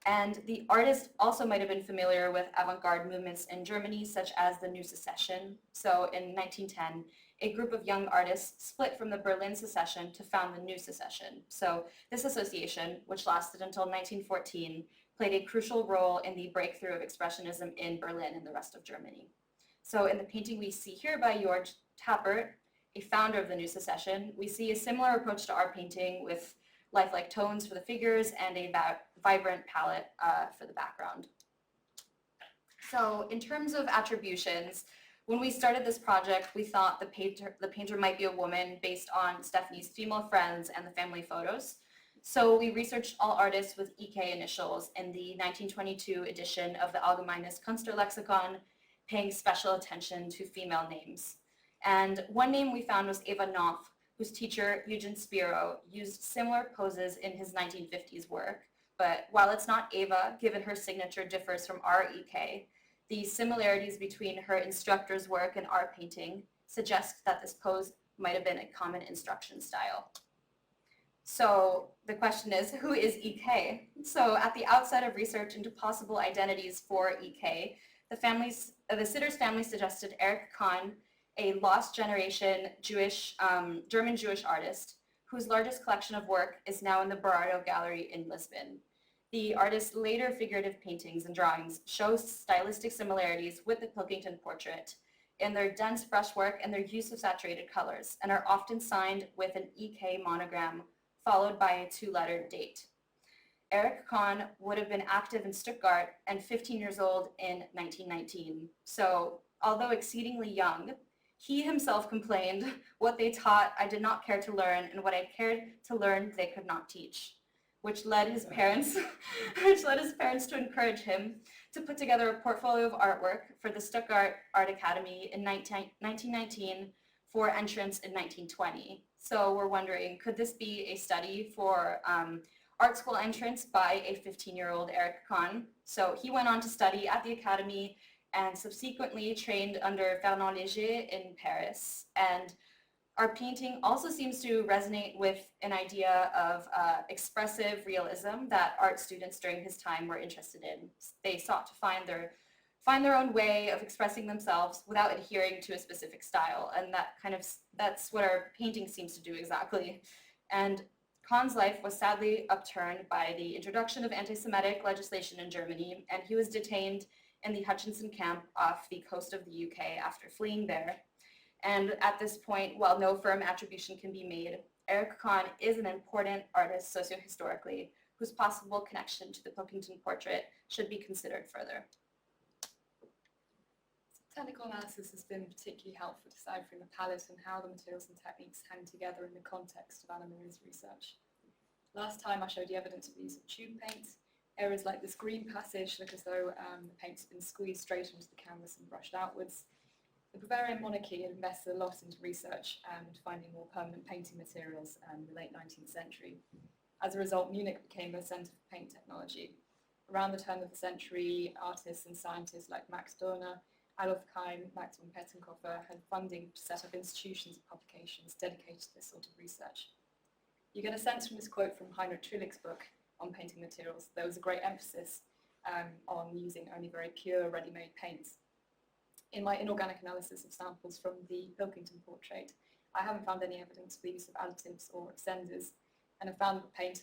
And the artist also might have been familiar with avant-garde movements in Germany, such as the New Secession. So in 1910, a group of young artists split from the Berlin Secession to found the New Secession. So this association, which lasted until 1914, played a crucial role in the breakthrough of Expressionism in Berlin and the rest of Germany. So in the painting we see here by Georg Tappert, a founder of the New Secession, we see a similar approach to our painting with lifelike tones for the figures and a vibrant palette for the background. So in terms of attributions, when we started this project, we thought the painter might be a woman based on Stephanie's female friends and the family photos. So we researched all artists with EK initials in the 1922 edition of the Allgemeines Künstlerlexikon, paying special attention to female names. And one name we found was Eva Knopf, whose teacher, Eugen Spiro, used similar poses in his 1950s work. But while it's not Eva, given her signature differs from our EK, the similarities between her instructor's work and our painting suggest that this pose might have been a common instruction style. So the question is, who is EK? So at the outset of research into possible identities for EK, the sitter's family suggested Erich Kahn, a lost generation German Jewish artist, whose largest collection of work is now in the Courtauld Gallery in Lisbon. The artist's later figurative paintings and drawings show stylistic similarities with the Pilkington portrait in their dense brushwork and their use of saturated colors, and are often signed with an EK monogram followed by a two-lettered date. Erich Kahn would have been active in Stuttgart and 15 years old in 1919. So although exceedingly young, he himself complained, "What they taught I did not care to learn, and what I cared to learn they could not teach," which led his parents to encourage him to put together a portfolio of artwork for the Stuttgart Art Academy in 1919 for entrance in 1920. So we're wondering, could this be a study for art school entrance by a 15-year-old Erich Kahn? So he went on to study at the Academy and subsequently trained under Fernand Léger in Paris. And Our painting also seems to resonate with an idea of expressive realism that art students during his time were interested in. They sought to find their own way of expressing themselves without adhering to a specific style, and that's what our painting seems to do exactly. And Kahn's life was sadly upturned by the introduction of anti-Semitic legislation in Germany, and he was detained in the Hutchinson camp off the coast of the UK after fleeing there. And at this point, while no firm attribution can be made, Eric Kahn is an important artist socio-historically, whose possible connection to the Pilkington portrait should be considered further. Technical analysis has been particularly helpful deciphering the palette and how the materials and techniques hang together in the context of Anna Maria's research. Last time I showed you evidence of the use of tube paint. Areas like this green passage look as though the paint's been squeezed straight onto the canvas and brushed outwards. The Bavarian monarchy had invested a lot into research and finding more permanent painting materials in the late 19th century. As a result, Munich became a centre for paint technology. Around the turn of the century, artists and scientists like Max Dorner, Adolf Keim, Max von Pettenkofer had funding to set up institutions and publications dedicated to this sort of research. You get a sense from this quote from Heinrich Trillich's book on painting materials. There was a great emphasis on using only very pure ready-made paints. In my inorganic analysis of samples from the Pilkington portrait, I haven't found any evidence for the use of additives or extenders, and have found that the paint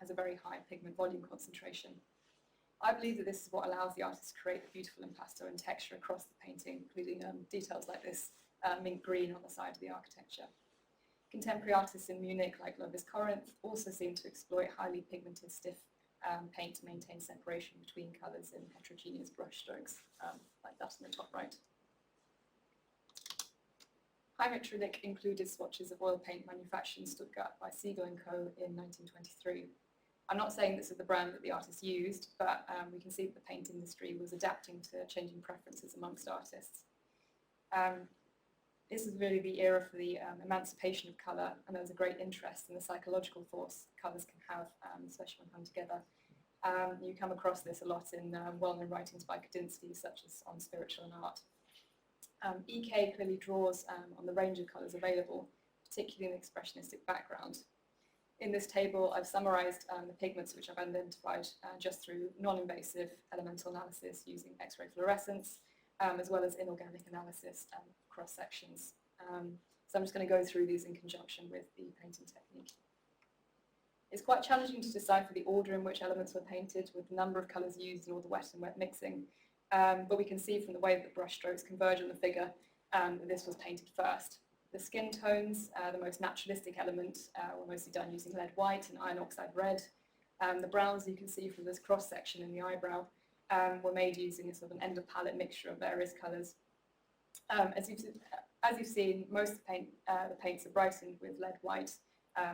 has a very high pigment volume concentration. I believe that this is what allows the artist to create the beautiful impasto and texture across the painting, including details like this mint green on the side of the architecture. Contemporary artists in Munich, like Lovis Corinth, also seem to exploit highly pigmented, stiff paint to maintain separation between colours in heterogeneous brushstrokes, like that in the top right. Heinrich Trillich included swatches of oil paint manufactured in Stuttgart by Siegel & Co. in 1923. I'm not saying this is the brand that the artist used, but we can see that the paint industry was adapting to changing preferences amongst artists. This is really the era for the emancipation of colour, and there was a great interest in the psychological force colours can have, especially when hung together. You come across this a lot in well-known writings by Kandinsky, such as on spiritual and art. EK clearly draws on the range of colours available, particularly in the expressionistic background. In this table, I've summarised the pigments which I've identified just through non-invasive elemental analysis using X-ray fluorescence, as well as inorganic analysis cross sections. So I'm just going to go through these in conjunction with the painting technique. It's quite challenging to decipher the order in which elements were painted with the number of colours used and all the wet and wet mixing, but we can see from the way that the brush strokes converge on the figure that this was painted first. The skin tones, the most naturalistic element, were mostly done using lead white and iron oxide red. The browns you can see from this cross section in the eyebrow were made using a sort of an end of palette mixture of various colours. As you've seen, most of the paints are brightened with lead white,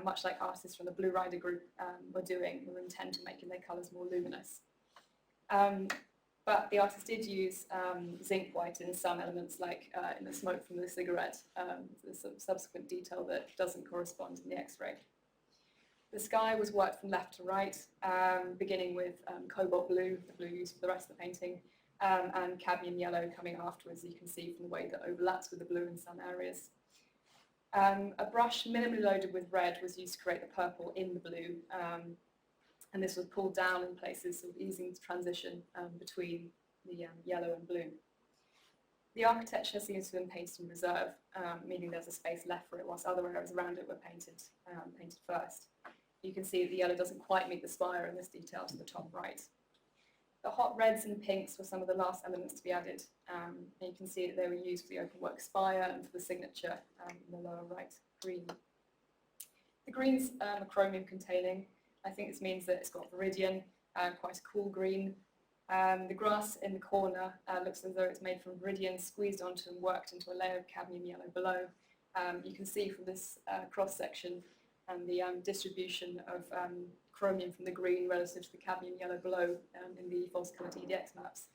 much like artists from the Blue Rider group were doing, who intend to making their colours more luminous. But the artist did use zinc white in some elements, like in the smoke from the cigarette. There's some subsequent detail that doesn't correspond in the X-ray. The sky was worked from left to right, beginning with cobalt blue, the blue used for the rest of the painting, and cadmium yellow coming afterwards, you can see from the way that overlaps with the blue in some areas. A brush minimally loaded with red was used to create the purple in the blue, and this was pulled down in places, sort of easing the transition between the yellow and blue. The architecture seems to have been painted in reserve, meaning there's a space left for it, whilst other areas around it were painted first. You can see that the yellow doesn't quite meet the spire in this detail to the top right. The hot reds and pinks were some of the last elements to be added, and you can see that they were used for the openwork spire and for the signature in the lower right green. The greens are chromium containing. I think this means that it's got viridian, quite a cool green. The grass in the corner looks as though it's made from viridian, squeezed onto and worked into a layer of cadmium yellow below. You can see from this cross-section and the distribution of chromium from the green relative to the cadmium yellow below in the false coloured EDX maps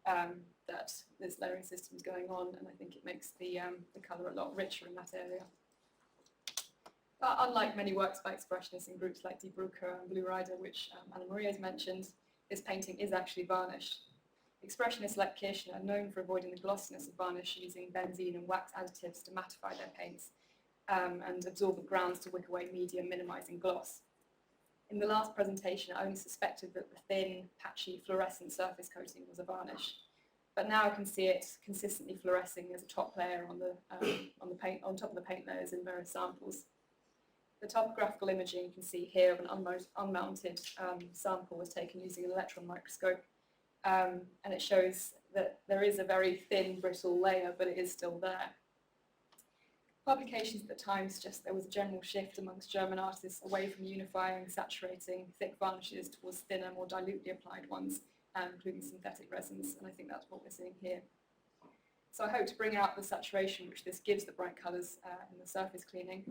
that this layering system is going on, and I think it makes the colour a lot richer in that area. But unlike many works by expressionists in groups like Die Brücke and Blue Rider, which Anna Maria has mentioned, this painting is actually varnished. Expressionists like Kirchner are known for avoiding the glossiness of varnish using benzene and wax additives to mattify their paints. and absorbent grounds to wick away medium, minimising gloss. In the last presentation, I only suspected that the thin, patchy, fluorescent surface coating was a varnish, but now I can see it consistently fluorescing as a top layer on top of the paint layers in various samples. The topographical imaging you can see here of an unmounted sample was taken using an electron microscope, and it shows that there is a very thin, brittle layer, but it is still there. Publications at the time suggest there was a general shift amongst German artists away from unifying, saturating thick varnishes towards thinner, more dilutely applied ones, including synthetic resins, and I think that's what we're seeing here. So I hope to bring out the saturation which this gives the bright colours in the surface cleaning.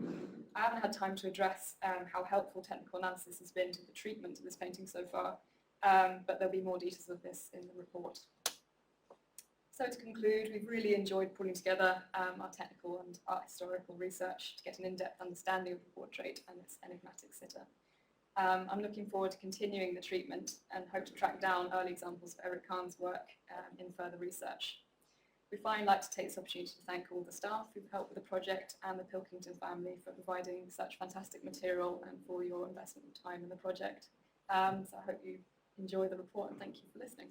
I haven't had time to address how helpful technical analysis has been to the treatment of this painting so far, but there'll be more details of this in the report. So to conclude, we've really enjoyed pulling together our technical and art historical research to get an in-depth understanding of the portrait and its enigmatic sitter. I'm looking forward to continuing the treatment and hope to track down early examples of Eric Kahn's work in further research. We'd finally like to take this opportunity to thank all the staff who've helped with the project and the Pilkington family for providing such fantastic material and for your investment of time in the project. So I hope you enjoy the report and thank you for listening.